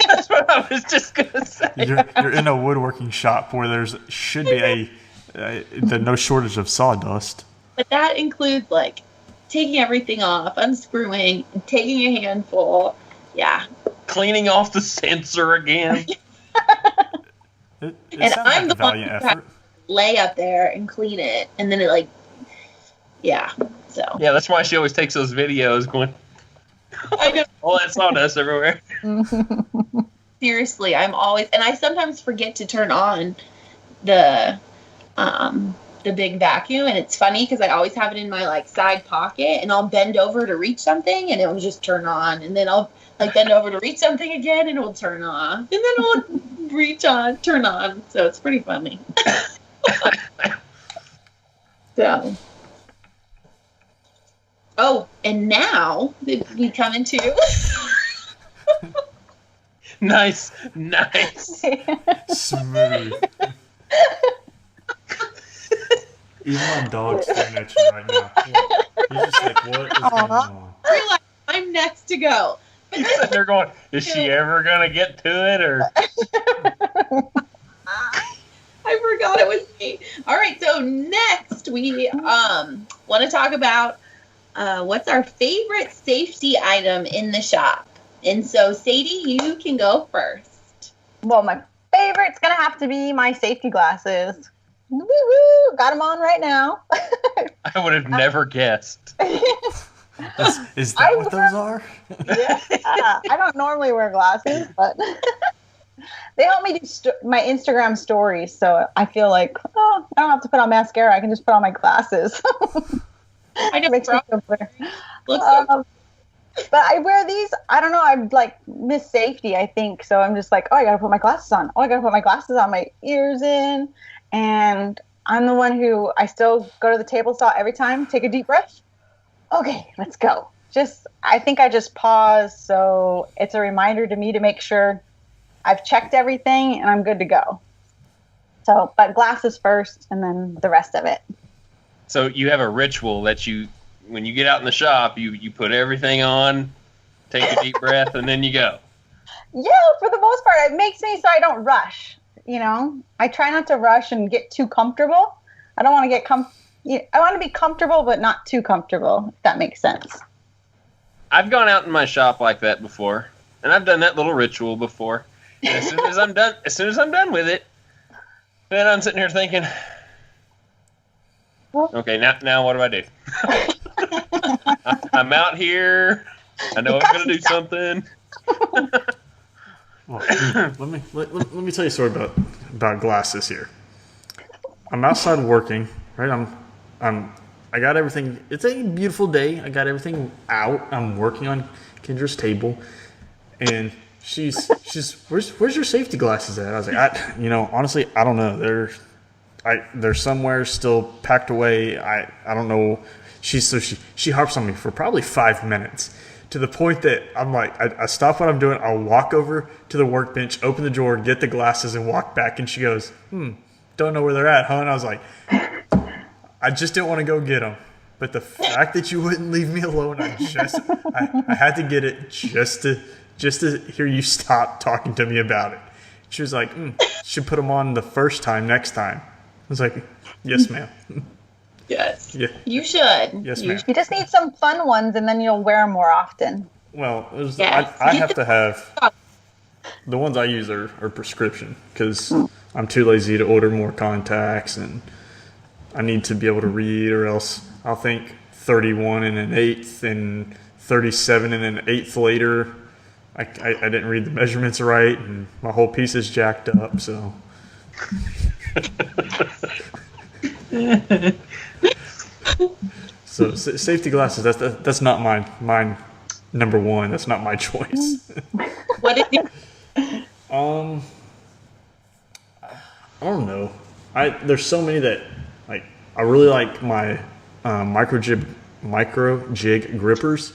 That's what I was just gonna say. You're in a woodworking shop where should be no shortage of sawdust. But that includes like taking everything off, unscrewing, taking a handful. Yeah. Cleaning off the sensor again. It and sounds I'm like the a one valiant who effort. has to lay up there and clean it, and then it like, yeah. So. Yeah, that's why she always takes those videos going, I know. all that sawdust everywhere. Seriously, I'm always, and I sometimes forget to turn on the big vacuum, and it's funny because I always have it in my like side pocket, and I'll bend over to reach something, and it will just turn on, and then I'll like bend over to reach something again, and it will turn off, and then it will turn on. So it's pretty funny. Oh, and now we come into Nice. Smooth. Even my dog's staring at you right now. He's just like, what is going on? realize I'm next to go. But He's sitting there going, is she ever going to get to it? Or I forgot it was me. All right, so next we want to talk about what's our favorite safety item in the shop. And so, Sadie, you can go first. Well, my favorite's going to have to be my safety glasses. Woo-woo! Got them on right now. I would have never guessed. Is that what those are? Yeah. I don't normally wear glasses, but they help me do my Instagram stories. So I feel like, I don't have to put on mascara. I can just put on my glasses. I just Makes me feel better. looks so But I wear these. I don't know. I'm like miss safety, I think. So I'm just like, I gotta put my glasses on. I gotta put my glasses on, my ears in, and I'm the one who I still go to the table saw every time. Take a deep breath. Okay, let's go. I think I just pause, so it's a reminder to me to make sure I've checked everything and I'm good to go. So, but glasses first, and then the rest of it. So you have a ritual that when you get out in the shop, you put everything on, take a deep breath, and then you go. Yeah, for the most part, it makes me so I don't rush. I try not to rush and get too comfortable. I don't want to get I want to be comfortable, but not too comfortable, if that makes sense. I've gone out in my shop like that before, and I've done that little ritual before. And as soon as I'm done with it, then I'm sitting here thinking, okay, now what do I do? I'm out here. I know I'm going to do something. Well, let me tell you a story about glasses here. I'm outside working, right? I got everything. It's a beautiful day. I got everything out. I'm working on Kendra's table, and she's where's your safety glasses at? I was like, honestly, I don't know. They're somewhere still packed away. I don't know. She harps on me for probably 5 minutes, to the point that I'm like, I stop what I'm doing. I'll walk over to the workbench, open the drawer, get the glasses, and walk back. And she goes, don't know where they're at, huh? And I was like, I just didn't want to go get them. But the fact that you wouldn't leave me alone, I had to get it just to hear you stop talking to me about it. She was like, should put them on the first time, next time. I was like, yes, ma'am. yes. Yeah. You should. Yes, ma'am. You just need some fun ones, and then you'll wear them more often. Well, Yes. I have to have the ones I use are prescription, because I'm too lazy to order more contacts, and I need to be able to read, or else I'll think 31 and an eighth and 37 and an eighth later. I didn't read the measurements right, and my whole piece is jacked up. So, safety glasses. That's not mine. Number one. That's not my choice. What is it? I don't know. There's so many that I really like my micro jig grippers.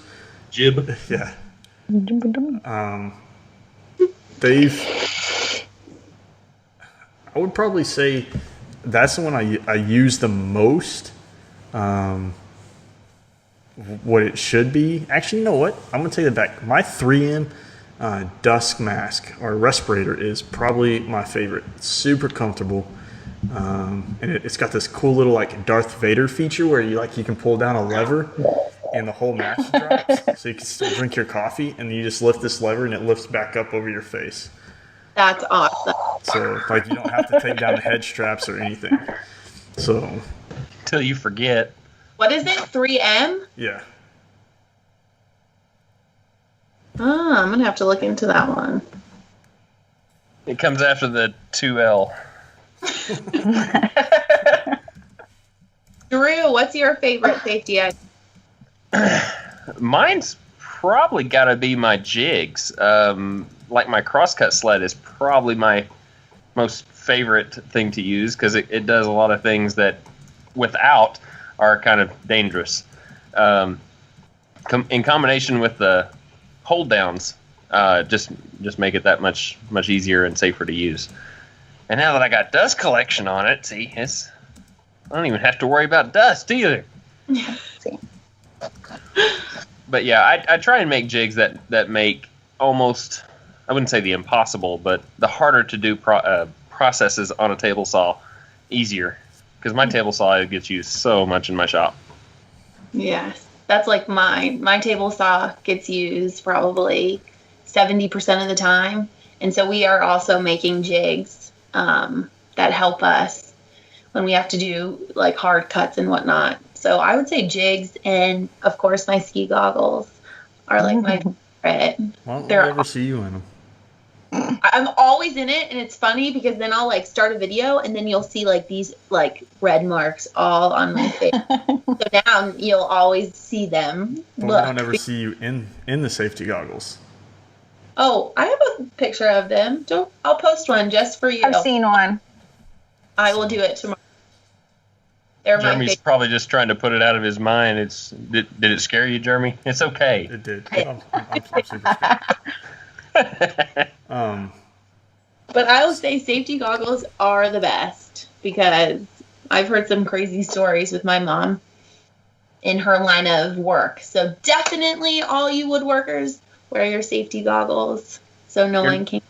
Jib. Yeah. I would probably say that's the one I use the most. What it should be. Actually, you know what? I'm going to take it back. My 3M dusk mask or respirator is probably my favorite. It's super comfortable. And it's got this cool little Darth Vader feature where you can pull down a lever and the whole mask drops, so you can still drink your coffee, and you just lift this lever and it lifts back up over your face. That's awesome. So you don't have to take down the head straps or anything. So Till you forget. What is it? 3M? yeah. Oh, I'm gonna have to look into that one. It comes after the 2L. Drew, what's your favorite safety item? Mine's probably got to be my jigs. My crosscut sled is probably my most favorite thing to use, because it does a lot of things that without are kind of dangerous. in combination with the hold downs, just make it that much easier and safer to use. And now that I got dust collection on it, see, I don't even have to worry about dust either. But yeah, I try and make jigs that make almost, I wouldn't say the impossible, but the harder to do processes on a table saw easier. Because my table saw gets used so much in my shop. Yes, that's like mine. My table saw gets used probably 70% of the time. And so we are also making jigs that help us when we have to do like hard cuts and whatnot. So I would say jigs and, of course, my ski goggles are like my favorite. Well, I'll never see you in them. I'm always in it, and it's funny because then I'll like start a video, and then you'll see like these like red marks all on my face. So now you'll always see them. Well, I don't ever see you in the safety goggles. Oh, I have a picture of them. I'll post one just for you. I've seen one. I will do it tomorrow. They're Jeremy's probably just trying to put it out of his mind. Did it scare you, Jeremy? It's okay. It did. I'm super scared. But I will say safety goggles are the best because I've heard some crazy stories with my mom in her line of work. So definitely all you woodworkers wear your safety goggles so no one can.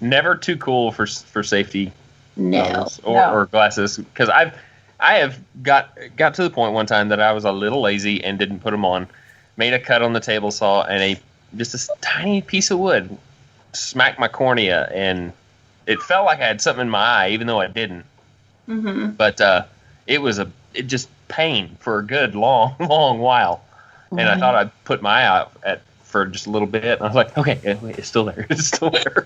Never too cool for safety goggles No. or glasses, because I have got to the point one time that I was a little lazy and didn't put them on. Made a cut on the table saw and just a tiny piece of wood smacked my cornea, and it felt like I had something in my eye, even though I didn't. Mm-hmm. But it just pain for a good long while, and I thought I'd put my eye out for just a little bit. And I was like, okay, wait, it's still there. It's still there.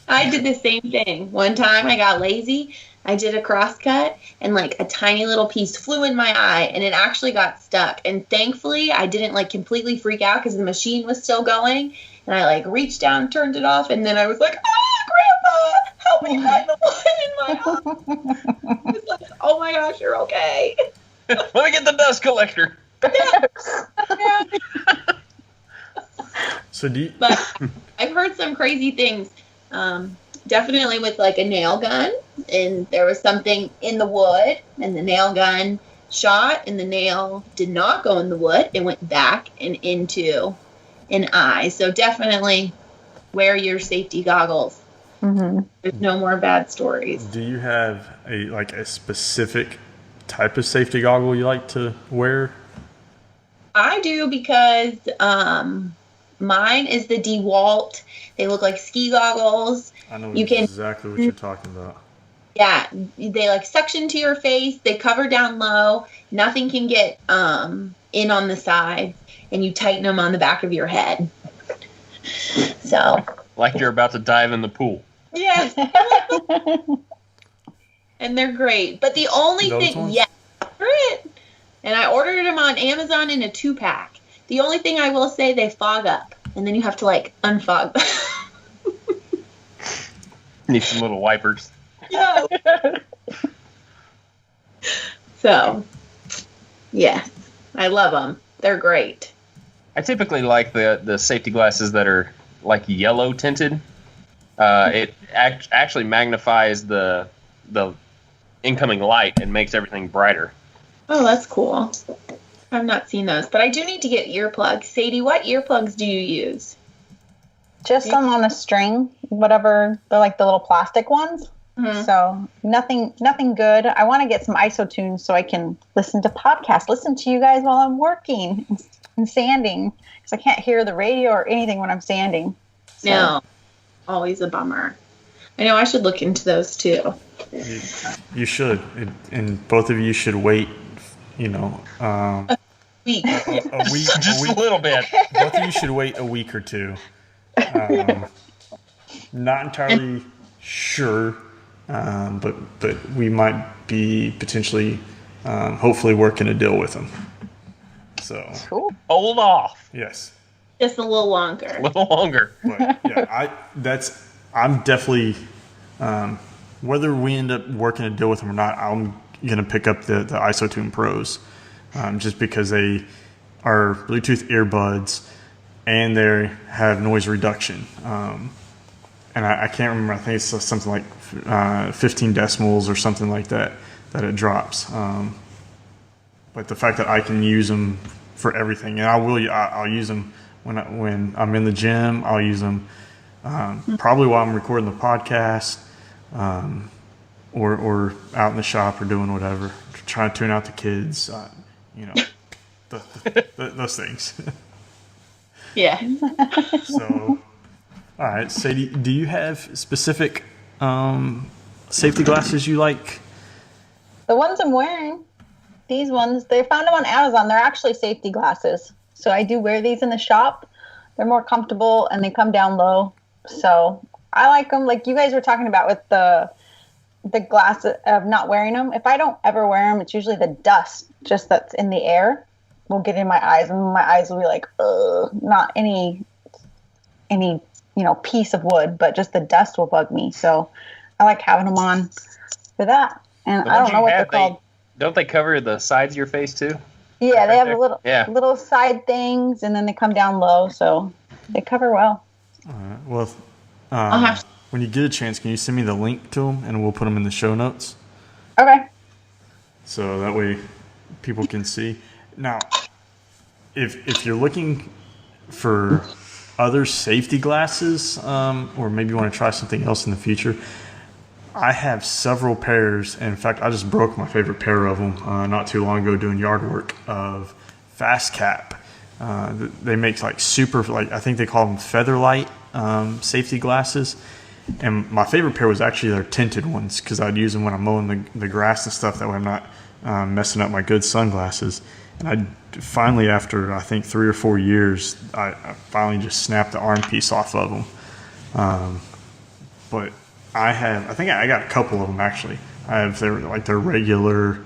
I did the same thing. One time I got lazy. I did a cross cut and like a tiny little piece flew in my eye and it actually got stuck. And thankfully I didn't like completely freak out because the machine was still going. And I like reached down, turned it off, and then I was like, Grandpa, help me find the wood in my eye. I was like, oh my gosh, you're okay. Let me get the dust collector. So But I've heard some crazy things. Definitely with like a nail gun, and there was something in the wood, and the nail gun shot, and the nail did not go in the wood. It went back and into an eye. So definitely wear your safety goggles. Mm-hmm. There's no more bad stories. Do you have a specific type of safety goggle you like to wear? I do because mine is the DeWalt. They look like ski goggles. I know exactly what you're talking about. Yeah, they like suction to your face. They cover down low. Nothing can get in on the sides, and you tighten them on the back of your head. So, like you're about to dive in the pool. Yes. And they're great. But the only thing, and I ordered them on Amazon in a 2-pack. The only thing I will say, they fog up, and then you have to like unfog them. Need some little wipers. Yeah. So, yeah, I love them. They're great. I typically like the safety glasses that are like yellow tinted. It actually magnifies the incoming light and makes everything brighter. Oh, that's cool. I've not seen those, but I do need to get earplugs. Sadie, what earplugs do you use? Just some on a string, whatever. They're like the little plastic ones. Mm-hmm. So nothing good. I want to get some isotunes so I can listen to podcasts, listen to you guys while I'm working and sanding, because I can't hear the radio or anything when I'm sanding. So. No, always a bummer. I know I should look into those too. You should, and both of you should wait. A week. A week, just a little bit. Both of you should wait a week or two. Not entirely sure, but we might be potentially, hopefully, working a deal with them. So cool. Hold off. Yes. Just a little longer. A little longer. But yeah, I'm definitely, whether we end up working a deal with them or not, I'm gonna pick up the IsoTune Pros. just because they are Bluetooth earbuds and they have noise reduction. And I can't remember, I think it's something like 15 decibels or something like that it drops. But the fact that I can use them for everything, and I'll use them when I'm in the gym. I'll use them probably while I'm recording the podcast, or out in the shop or doing whatever, trying to tune out the kids, those things. Yeah. So, all right, Sadie, do you have specific safety glasses you like? The ones I'm wearing, these ones, they found them on Amazon. They're actually safety glasses. So I do wear these in the shop. They're more comfortable and they come down low. So I like them. Like you guys were talking about with the glass of not wearing them. If I don't ever wear them, it's usually the dust just that's in the air will get in my eyes, and my eyes will be like, ugh, not any piece of wood, but just the dust will bug me. So I like having them on for that. And I don't know what they're called. Don't they cover the sides of your face too? Yeah, they have a little side things, and then they come down low, so they cover well. All right. Well, when you get a chance, can you send me the link to them, and we'll put them in the show notes? Okay. So that way people can see. Now, if you're looking for other safety glasses, or maybe you want to try something else in the future, I have several pairs. And in fact, I just broke my favorite pair of them not too long ago doing yard work of Fast Cap. They make like super, like I think they call them Featherlight safety glasses. And my favorite pair was actually their tinted ones, because I'd use them when I'm mowing the grass and stuff. That way I'm not messing up my good sunglasses. And I finally, after I think 3 or 4 years, I finally just snapped the arm piece off of them. But I think I got a couple of them actually. I have their regular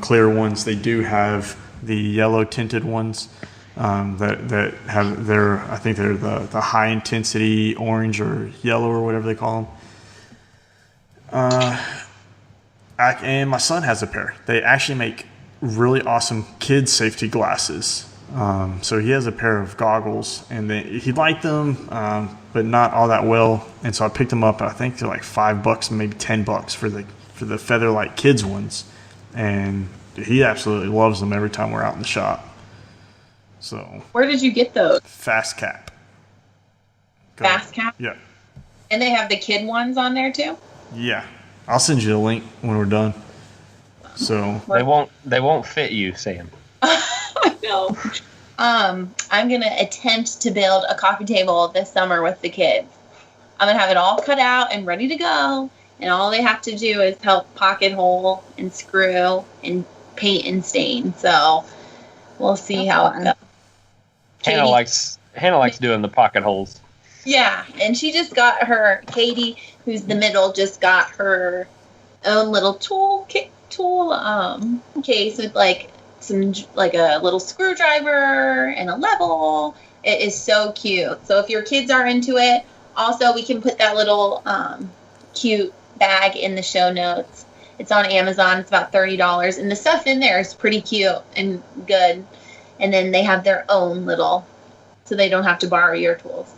clear ones. They do have the yellow tinted ones that have I think they're the high intensity orange or yellow or whatever they call them. And my son has a pair. They actually make really awesome kids safety glasses. So he has a pair of goggles, and he liked them, but not all that well. And so I picked them up. I think they're like $5, maybe $10 for the Featherlight kids ones, and he absolutely loves them every time we're out in the shop. So where did you get those? Fast Cap. Fast Cap? Yeah. And they have the kid ones on there too? Yeah. I'll send you the link when we're done. So they won't fit you, Sam. I know. I'm gonna attempt to build a coffee table this summer with the kids. I'm gonna have it all cut out and ready to go, and all they have to do is help pocket hole and screw and paint and stain. So we'll see how it goes. Hannah likes doing the pocket holes. Yeah, and she just got Katie, who's the middle, just got her own little tool case with like a little screwdriver and a level. It is so cute. So if your kids are into it, also we can put that little cute bag in the show notes. It's on Amazon. It's about $30, and the stuff in there is pretty cute and good. And then they have their own little, so they don't have to borrow your tools.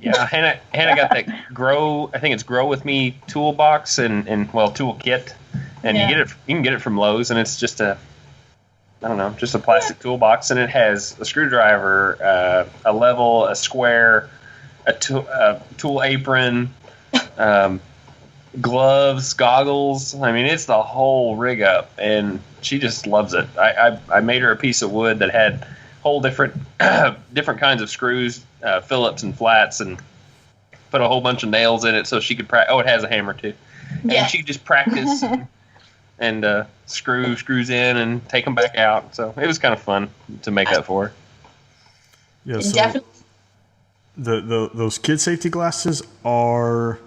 Yeah, Hannah got that I think it's Grow With Me toolbox and tool kit, and you can get it from Lowe's, and it's just a plastic toolbox, and it has a screwdriver, a level, a square, a tool apron, gloves, goggles. I mean, it's the whole rig up, and she just loves it. I made her a piece of wood that had whole different kinds of screws, Phillips and flats, and put a whole bunch of nails in it so she could it has a hammer too. Yeah. And she could just practice and screws in and take them back out. So it was kind of fun to make that for her. Yeah, so those kid safety glasses are,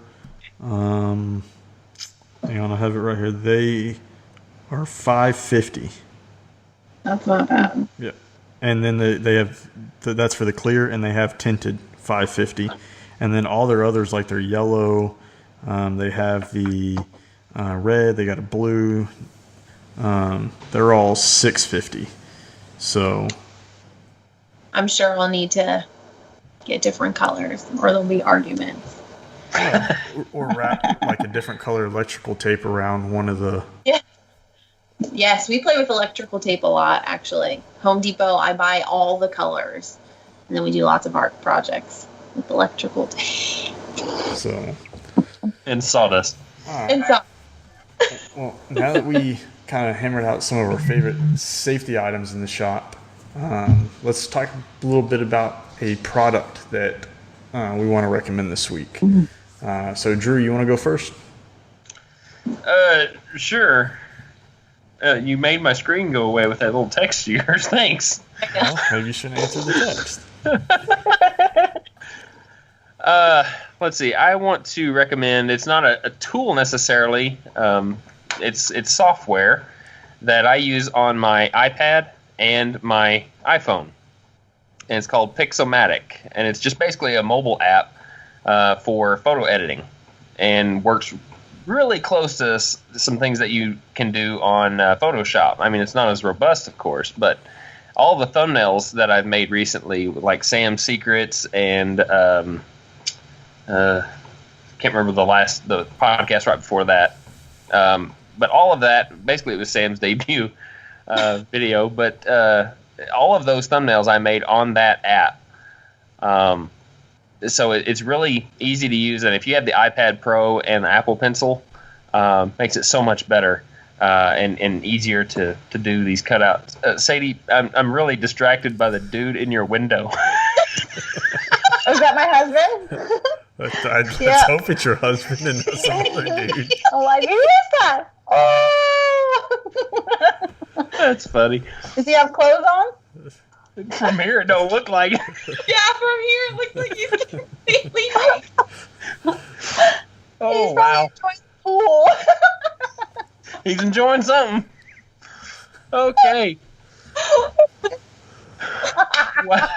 hang on, I have it right here. They are $5.50. That's not bad. Yeah, and then they have that's for the clear, and they have tinted $5.50, and then all their others, like their yellow, they have the red, they got a blue, They're all $6.50. So I'm sure I'll need to get different colors, or there'll be arguments. or wrap like a different color electrical tape around one of the. Yeah. Yes, we play with electrical tape a lot, actually. Home Depot, I buy all the colors, and then we do lots of art projects with electrical tape. So. And sawdust. And so. Well, now that we kind of hammered out some of our favorite safety items in the shop, let's talk a little bit about a product that we want to recommend this week. So, Drew, you want to go first? Sure. You made my screen go away with that little text of yours. Thanks. Well, maybe you shouldn't answer the text. Let's see. I want to recommend. It's not a tool necessarily. It's software that I use on my iPad and my iPhone, and it's called Pixomatic, and it's just basically a mobile app for photo editing, and works really close to some things that you can do on Photoshop. I mean, it's not as robust, of course, but all the thumbnails that I've made recently, like Sam's Secrets and can't remember the podcast right before that, but all of that, basically it was Sam's debut video, but all of those thumbnails I made on that app. So it's really easy to use, and if you have the iPad Pro and the Apple Pencil, makes it so much better and easier to do these cutouts. Sadie, I'm really distracted by the dude in your window. Is that my husband? Let's hope it's your husband and not some other dude. Oh, like, who is that? Oh! That's funny. Does he have clothes on? From here, it don't look like it. Yeah, from here it looks like he's completely naked. Oh, He's wow. probably enjoying the pool. He's enjoying something. Okay. Wow.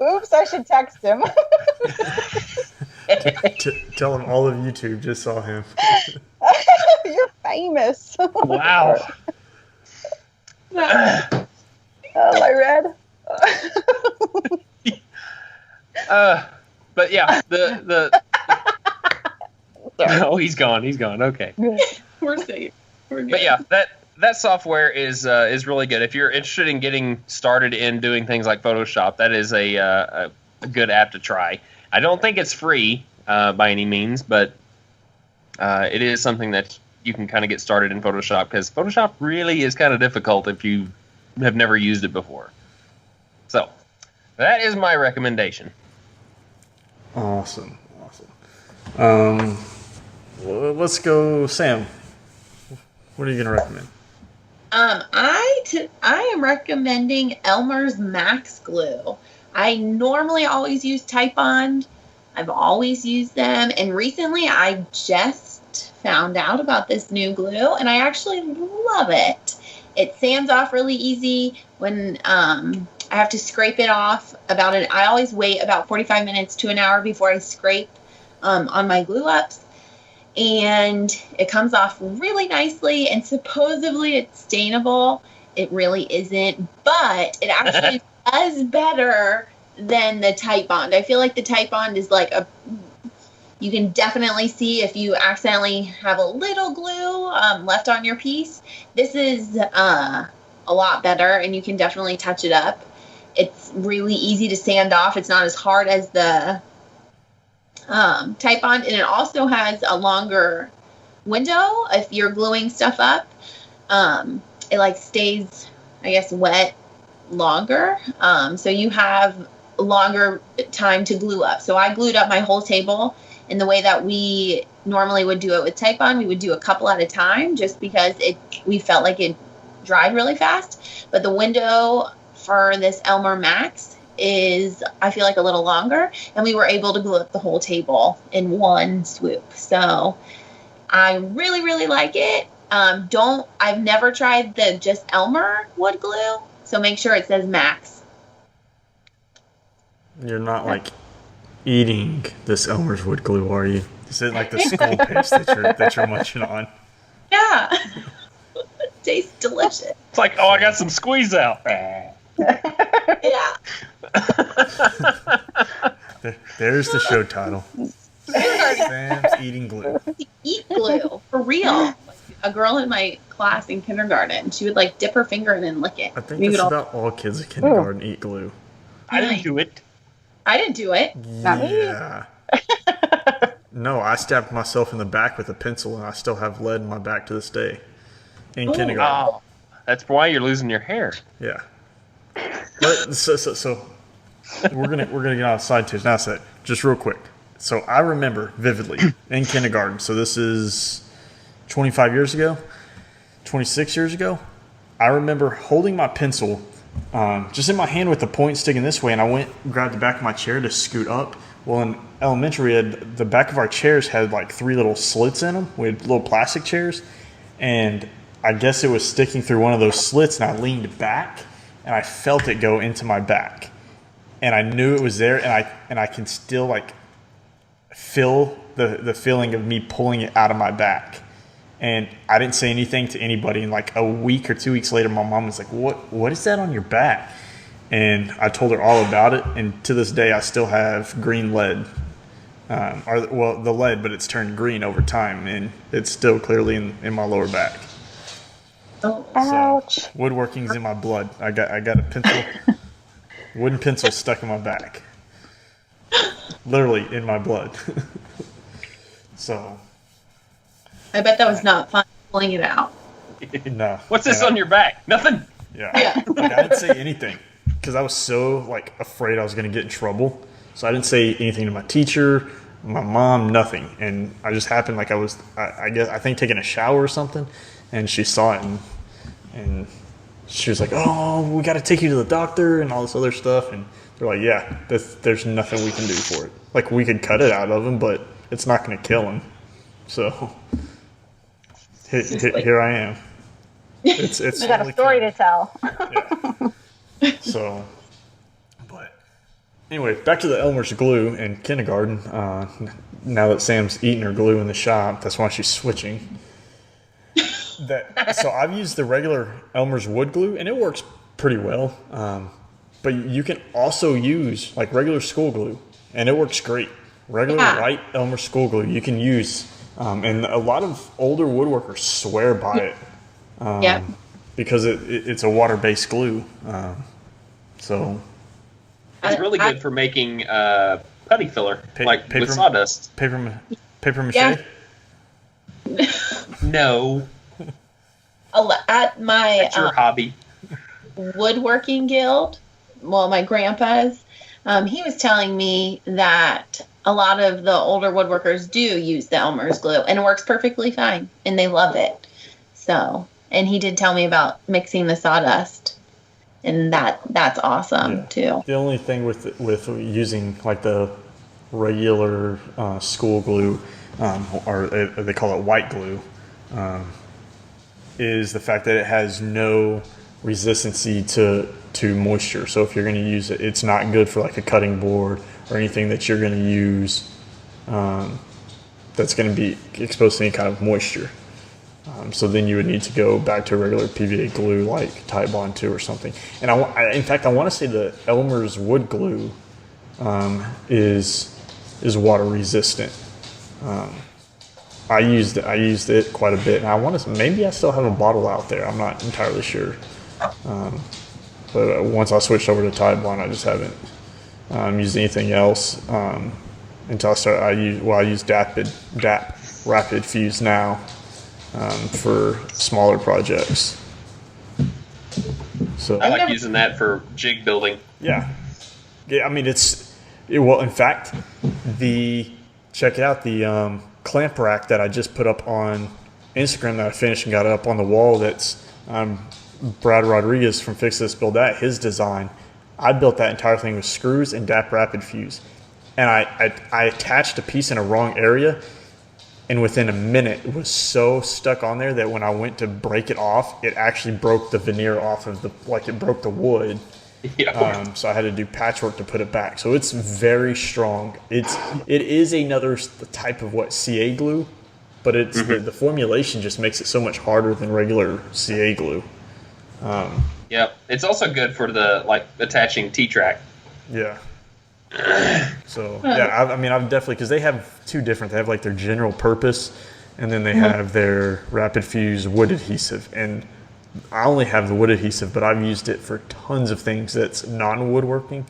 Oops, I should text him. Tell him all of YouTube just saw him. You're famous. Wow. Oh, my red. But yeah, oh, he's gone. Okay. We're safe. We're good. But yeah, that software is really good. If you're interested in getting started in doing things like Photoshop, that is a good app to try. I don't think it's free by any means, but it is something that you can kind of get started in Photoshop, because Photoshop really is kind of difficult if you have never used it before. So that is my recommendation. Awesome. Let's go, Sam. What are you going to recommend? I am recommending Elmer's Max Glue. I normally always use Type-On. I've always used them, and recently I just found out about this new glue, and I actually love it. It sands off really easy. When I have to scrape it off I always wait about 45 minutes to an hour before I scrape on my glue ups, and it comes off really nicely, and supposedly it's stainable. It really isn't, but it actually does better than the Type Bond. I feel like the Type Bond is like you can definitely see if you accidentally have a little glue left on your piece. This is a lot better, and you can definitely touch it up. It's really easy to sand off. It's not as hard as the Type Bond, and it also has a longer window if you're gluing stuff up. It like stays, I guess, wet longer, so you have longer time to glue up. So I glued up my whole table in the way that we normally would do it with Type On. We would do a couple at a time just because we felt like it dried really fast. But the window for this Elmer Max is, I feel like, a little longer, and we were able to glue up the whole table in one swoop. So I really, really like it. I've never tried the just Elmer wood glue, so make sure it says Max. You're not like eating this Elmer's wood glue, are you? Is it like the skull paste that you're munching on? Yeah. Tastes delicious. It's like, oh, I got some squeeze out. Yeah. There's the show title. Sam's eating glue. Eat glue for real. Like, a girl in my class in kindergarten, she would like dip her finger in and lick it. I think that's about all kids in kindergarten eat glue. I didn't do it. I didn't do it. Yeah. No, I stabbed myself in the back with a pencil, and I still have lead in my back to this day. In kindergarten. Oh, that's why you're losing your hair. Yeah. But so we're gonna get on side twos now. So just real quick. So I remember vividly in kindergarten. So this is 25 years ago, 26 years ago. I remember holding my pencil just in my hand with the point sticking this way, and I went and grabbed the back of my chair to scoot up. Well, in elementary, the back of our chairs had like 3 little slits in them. We had little plastic chairs, and I guess it was sticking through one of those slits, and I leaned back, and I felt it go into my back, and I knew it was there, and I can still like feel the feeling of me pulling it out of my back. And I didn't say anything to anybody. And like a week or 2 weeks later, my mom was like, what is that on your back? And I told her all about it. And to this day, I still have green lead. The lead, but it's turned green over time. And it's still clearly in my lower back. Oh, ouch. So, woodworking's in my blood. I got a pencil, wooden pencil stuck in my back. Literally in my blood. So... I bet that was not fun pulling it out. No. What's this on your back? Nothing. Yeah. Like, I didn't say anything because I was so like afraid I was going to get in trouble. So I didn't say anything to my teacher, my mom, nothing. And I just happened like I think taking a shower or something, and she saw it and she was like, "Oh, we got to take you to the doctor and all this other stuff." And they're like, "Yeah, there's nothing we can do for it. Like we could cut it out of him, but it's not going to kill him." So. Here I am. It's you got a story to tell. Yeah. So, but anyway, back to the Elmer's glue in kindergarten. Now that Sam's eating her glue in the shop, that's why she's switching. So I've used the regular Elmer's wood glue, and it works pretty well. But you can also use like regular school glue, and it works great. Regular white Elmer's school glue you can use. And a lot of older woodworkers swear by it because it's a water-based glue. So it's really good for making putty filler, with sawdust. Paper mache? Yeah. No. At my That's your hobby. woodworking guild, well, my grandpa's, he was telling me that a lot of the older woodworkers do use the Elmer's glue, and it works perfectly fine, and they love it. So, and he did tell me about mixing the sawdust, and that's awesome too. The only thing with using like the regular school glue, or they call it white glue, is the fact that it has no resistancy to moisture. So if you're going to use it, it's not good for like a cutting board or anything that you're going to use that's going to be exposed to any kind of moisture. So then you would need to go back to a regular PVA glue like Titebond 2 or something. And in fact, I want to say the Elmer's wood glue is water resistant. I used it quite a bit, and I want to maybe I still have a bottle out there. I'm not entirely sure. But once I switched over to Titebond, I just haven't used anything else until I started. I use DAP Rapid Fuse now for smaller projects. So I like using that for jig building. Yeah. I mean well. In fact, check it out the clamp rack that I just put up on Instagram that I finished and got up on the wall. That's Brad Rodriguez from Fix This Build That, his design. I built that entire thing with screws and DAP Rapid Fuse. And I attached a piece in a wrong area, and within a minute it was so stuck on there that when I went to break it off, it actually broke the veneer off of it broke the wood. Yeah. So I had to do patchwork to put it back. So it's very strong. It is another type of CA glue, but it's the formulation just makes it so much harder than regular CA glue. Yep. It's also good for the attaching T-track. Yeah. So yeah, I've definitely, because they have two different. They have their general purpose, and then they have their rapid fuse wood adhesive. And I only have the wood adhesive, but I've used it for tons of things that's non-woodworking.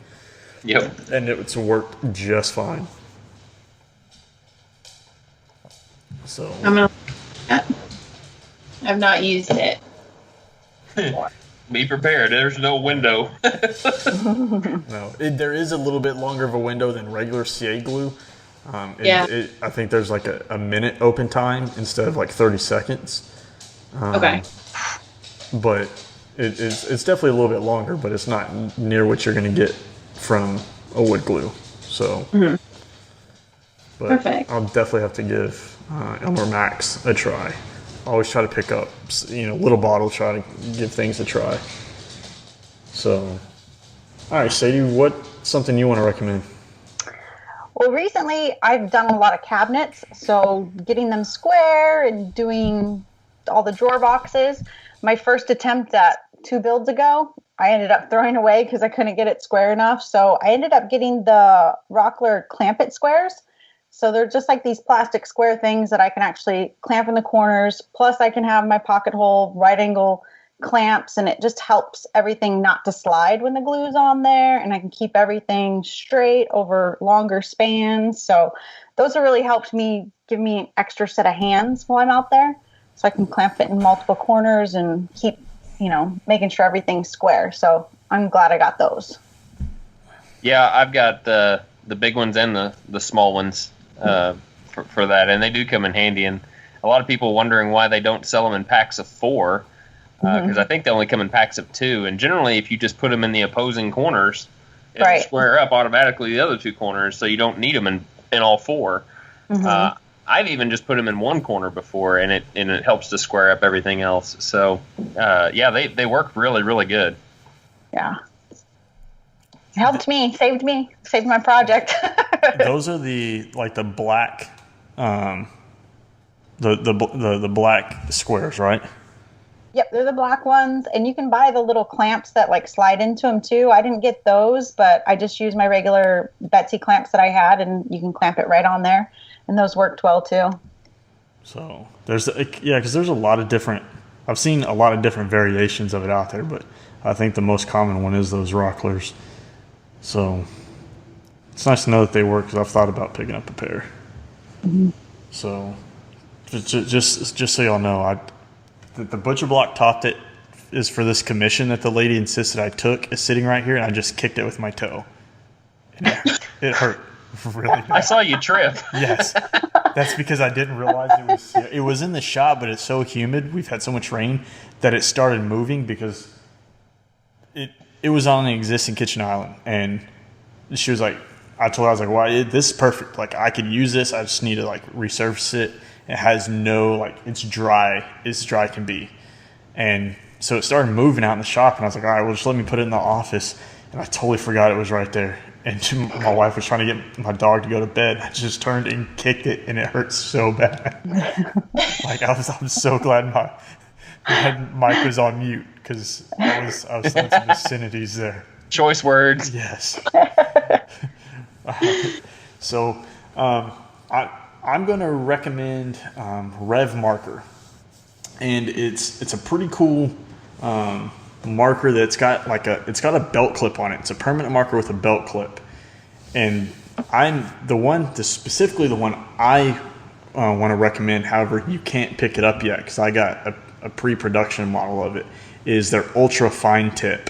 Yep. And it's worked just fine. So I've not used it. Be prepared. There's no window. No, there is a little bit longer of a window than regular CA glue. I think there's a minute open time instead of 30 seconds. Okay. But it's definitely a little bit longer, but it's not near what you're going to get from a wood glue. So, but Perfect. I'll definitely have to give Elmer Max a try. I always try to pick up, little bottle, try to give things a try. So, all right, Sadie, what's something you want to recommend? Well, recently I've done a lot of cabinets, so getting them square and doing all the drawer boxes. My first attempt at 2 builds ago, I ended up throwing away because I couldn't get it square enough. So I ended up getting the Rockler clamp it squares. So they're just these plastic square things that I can actually clamp in the corners. Plus I can have my pocket hole, right angle clamps, and it just helps everything not to slide when the glue's on there. And I can keep everything straight over longer spans. So those have really helped me, give me an extra set of hands while I'm out there. So I can clamp it in multiple corners and keep, making sure everything's square. So I'm glad I got those. Yeah, I've got the big ones and the small ones for that, and they do come in handy. And a lot of people wondering why they don't sell them in packs of 4, because I think they only come in packs of 2. And generally, if you just put them in the opposing corners, it'll square up automatically the other 2 corners, so you don't need them in all 4. I've even just put them in one corner before, and it helps to square up everything else. So, they work really, really good. Yeah. It helped me, saved my project. Those are the black, the black squares, right? Yep, they're the black ones, and you can buy the little clamps that slide into them too. I didn't get those, but I just used my regular Betsy clamps that I had, and you can clamp it right on there, and those worked well too. So because there's a lot of different. I've seen a lot of different variations of it out there, but I think the most common one is those Rocklers. So it's nice to know that they work, because I've thought about picking up a pair. So just so y'all know, the butcher block top that is for this commission that the lady insisted I took is sitting right here, and I just kicked it with my toe. And it hurt really bad. I saw you trip. Yes. That's because I didn't realize it was in the shop, but it's so humid. We've had so much rain that it started moving, because it was on an existing kitchen island. And she was like, I told her, I was like, well, this is perfect. I could use this. I just need to resurface it. It has no, it's dry. It's dry can be. And so it started moving out in the shop, and I was like, all right, well, just let me put it in the office. And I totally forgot it was right there. And my wife was trying to get my dog to go to bed. I just turned and kicked it, and it hurt so bad. I'm so glad my mic was on mute, because I was throwing some obscenities there. Choice words. Yes. So I'm going to recommend Rev Marker, and it's a pretty cool marker that's got it's got a belt clip on it. It's a permanent marker with a belt clip, and specifically the one I want to recommend. However, you can't pick it up yet, because I got a pre-production model of it. Is their ultra fine tip.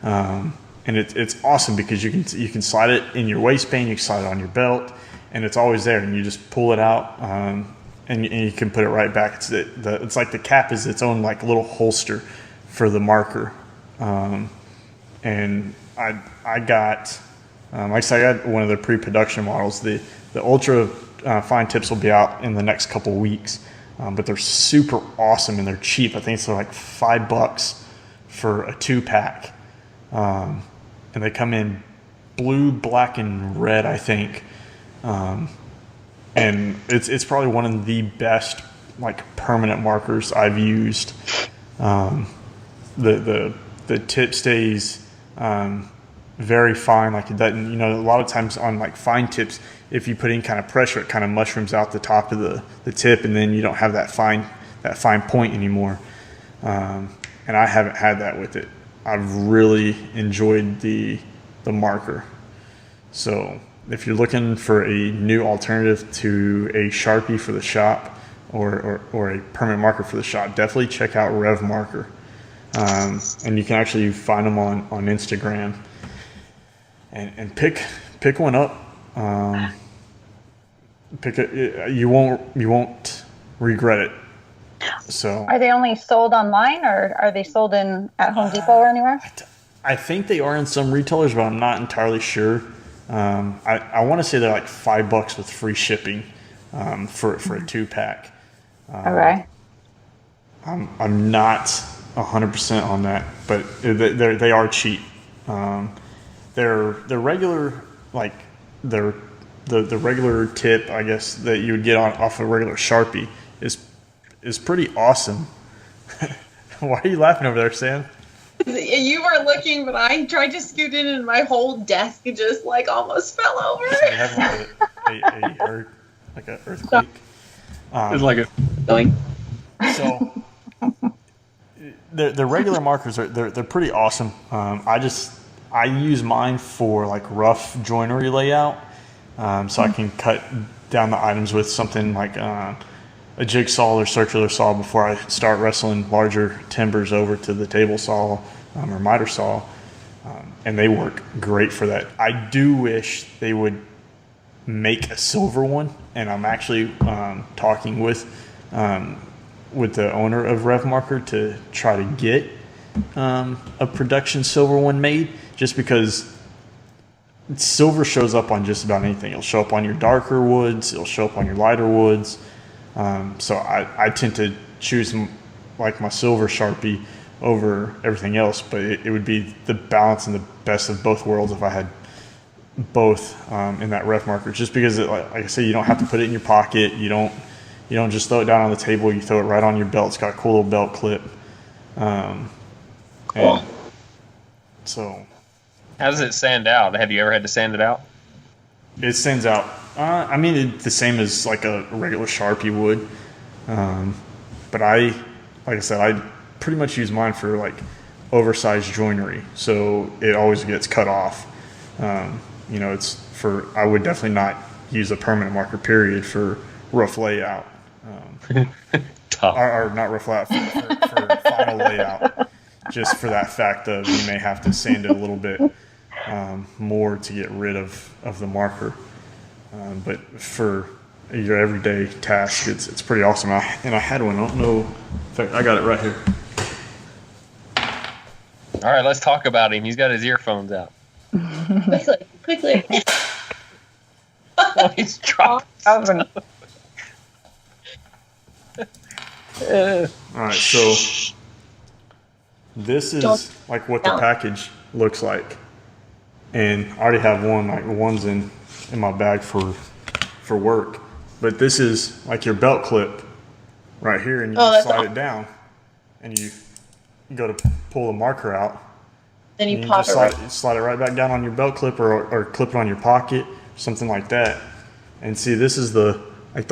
And it's awesome, because you can slide it in your waistband, you can slide it on your belt, and it's always there, and you just pull it out, and you can put it right back. It's like the cap is its own little holster for the marker. And I got I got one of the pre-production models. The ultra fine tips will be out in the next couple weeks, but they're super awesome, and they're cheap. I think it's $5 for a 2-pack. and they come in blue, black, and red, I think. And it's probably one of the best like permanent markers I've used. The tip stays very fine, like that. You know, a lot of times on like fine tips, if you put any kind of pressure, it kind of mushrooms out the top of the tip, and then you don't have that fine point anymore. And I haven't had that with it. I've really enjoyed the marker. So if you're looking for a new alternative to a Sharpie for the shop or a permanent marker for the shop, definitely check out Rev Marker. And you can actually find them on Instagram and pick one up. You won't regret it. So are they only sold online, or are they sold at Home Depot or anywhere? I think they are in some retailers, but I'm not entirely sure. I want to say they're like $5 with free shipping for a 2-pack. Okay. I'm not 100% on that, but they are cheap. They're regular, like the regular tip, I guess, that you would get off a regular Sharpie is pretty awesome. Why are you laughing over there, Sam? You were looking, but I tried to scoot in, and my whole desk just like almost fell over. So you have like an earthquake. It's like a going. So the regular markers they're pretty awesome. I use mine for like rough joinery layout, so I can cut down the items with something like a jigsaw or circular saw before I start wrestling larger timbers over to the table saw or miter saw, and they work great for that. I do wish they would make a silver one, and I'm actually talking with the owner of Rev Marker to try to get a production silver one made, just because silver shows up on just about anything. It'll show up on your darker woods, it'll show up on your lighter woods. So I tend to choose like my silver Sharpie over everything else, but it would be the balance and the best of both worlds if I had both in that Rev Marker, just because like I say, you don't have to put it in your pocket. You don't just throw it down on the table. You throw it right on your belt. It's got a cool little belt clip. Cool. So how does it sand out? Have you ever had to sand it out? it sands out. I mean, it's the same as like a regular Sharpie would. But like I said, I pretty much use mine for like oversized joinery, so it always gets cut off. It's for, I would definitely not use a permanent marker period for rough layout. Tough. Or not rough layout, for final layout, just for that fact of you may have to sand it a little bit more to get rid of the marker. But for your everyday task, it's pretty awesome. I had one. I don't know. In fact, I got it right here. All right, let's talk about him. He's got his earphones out. Quickly. Oh, he's dropped. All right, so this is like what the package looks like, and I already have one. Like one's in my bag for work, but this is like your belt clip right here, and you slide it down, and you go to pull the marker out. Then you pop it. Slide it right back down on your belt clip, or clip it on your pocket, something like that. And see, this is the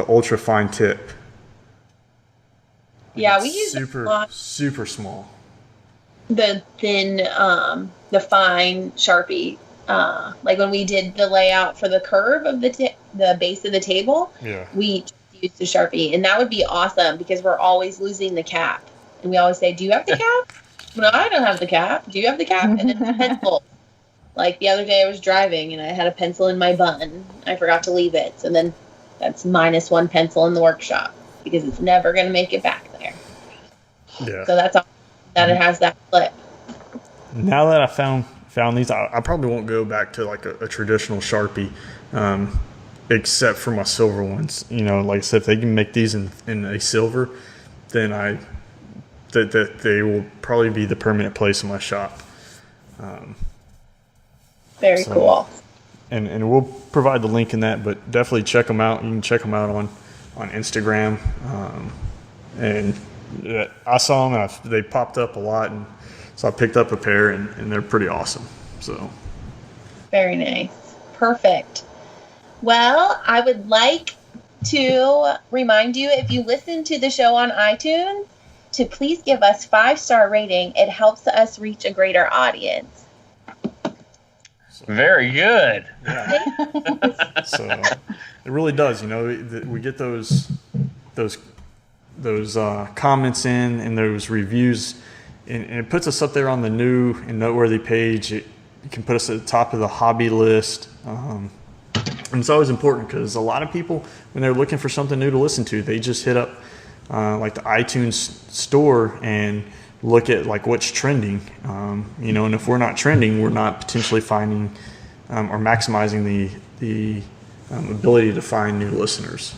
ultra fine tip. Yeah, we use super small. The thin, the fine Sharpie. Like when we did the layout for the curve of the base of the table, we used the Sharpie, and that would be awesome because we're always losing the cap, and we always say, "Do you have the cap?" No, I don't have the cap. Do you have the cap? And then the pencil. Like the other day, I was driving and I had a pencil in my bun. I forgot to leave it, so then that's -1 pencil in the workshop because it's never going to make it back there. Yeah. So that's all that it has that clip. Now that I found these, I probably won't go back to like a traditional Sharpie, except for my silver ones. Like I said, if they can make these in a silver, then that they will probably be the permanent place in my shop. Very cool. And we'll provide the link in that, but definitely check them out. You can check them out on Instagram. And I saw them, and they popped up a lot, and so I picked up a pair, and they're pretty awesome. So very nice. Perfect. Well, I would like to remind you, if you listen to the show on iTunes, to please give us 5-star rating. It helps us reach a greater audience. Very good. Yeah. So it really does. We get those comments in and those reviews, and it puts us up there on the new and noteworthy page. It can put us at the top of the hobby list. And it's always important because a lot of people, when they're looking for something new to listen to, they just hit up like the iTunes store and look at like what's trending. And if we're not trending, we're not potentially finding or maximizing the ability to find new listeners.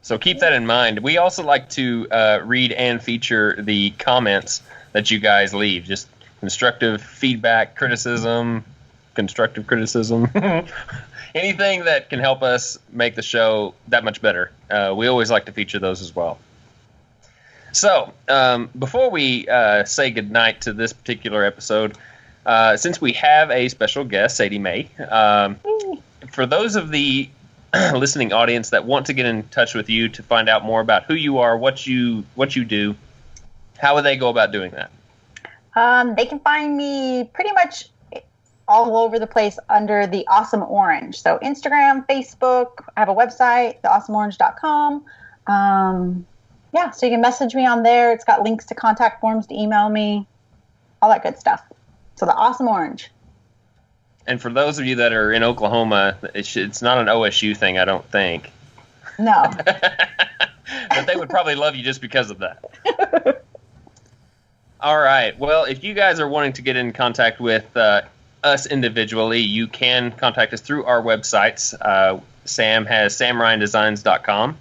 So keep that in mind. We also like to read and feature the comments that you guys leave. Just constructive feedback, constructive criticism, anything that can help us make the show that much better. We always like to feature those as well. So before we say goodnight to this particular episode, since we have a special guest, Sadie Mae, for those of the listening audience that want to get in touch with you to find out more about who you are, what you do, how would they go about doing that? They can find me pretty much all over the place under the Awesome Orange. So Instagram, Facebook, I have a website, theawesomeorange.com. So you can message me on there. It's got links to contact forms to email me, all that good stuff. So the Awesome Orange. And for those of you that are in Oklahoma, it's not an OSU thing, I don't think. No. But they would probably love you just because of that. All right. Well, if you guys are wanting to get in contact with us individually, you can contact us through our websites. Sam has samryandesigns.com.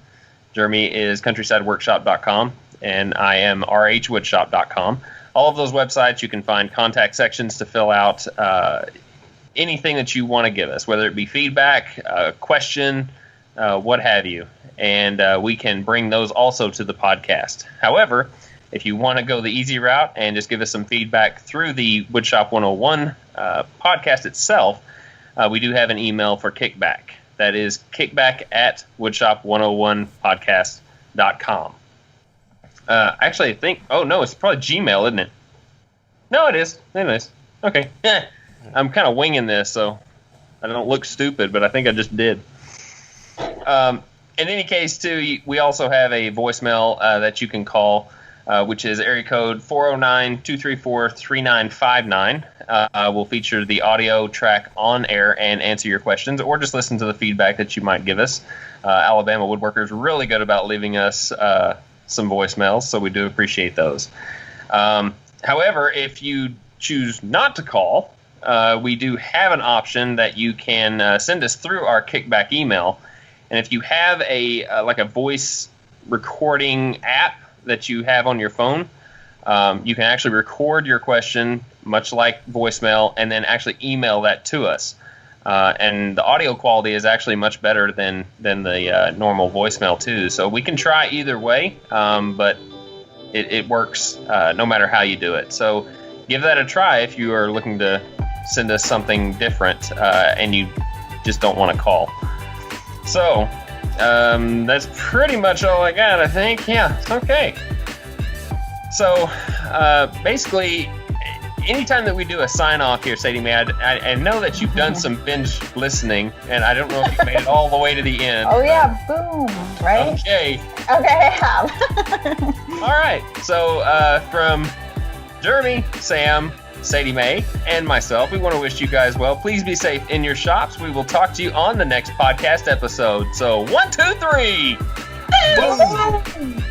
Jeremy is countrysideworkshop.com. And I am rhwoodshop.com. All of those websites, you can find contact sections to fill out anything that you want to give us, whether it be feedback, question, what have you. And we can bring those also to the podcast. However, if you want to go the easy route and just give us some feedback through the Woodshop 101 podcast itself, we do have an email for kickback. That is kickback@woodshop101podcast.com. Actually, I think, it's probably Gmail, isn't it? No, it is. It is. Okay. I'm kind of winging this, so I don't look stupid, but I think I just did. In any case, too, we also have a voicemail that you can call, which is area code 409-234-3959. We'll feature the audio track on air and answer your questions, or just listen to the feedback that you might give us. Alabama Woodworkers are really good about leaving us some voicemails, so we do appreciate those. However, if you choose not to call, we do have an option that you can send us through our kickback email. And if you have a voice recording app that you have on your phone, you can actually record your question, much like voicemail, and then actually email that to us. And the audio quality is actually much better than the normal voicemail too. So we can try either way, but it works no matter how you do it. So give that a try if you are looking to send us something different and you just don't want to call. So that's pretty much all I got, I think. Yeah, okay. So basically, anytime that we do a sign-off here, Sadie Mae, I know that you've done some binge listening, and I don't know if you've made it all the way to the end. Oh, yeah, boom, right? Okay, I have. All right, so from Jeremy, Sam, Sadie Mae, and myself, we want to wish you guys well. Please be safe in your shops. We will talk to you on the next podcast episode. So 1, 2, 3. Boom.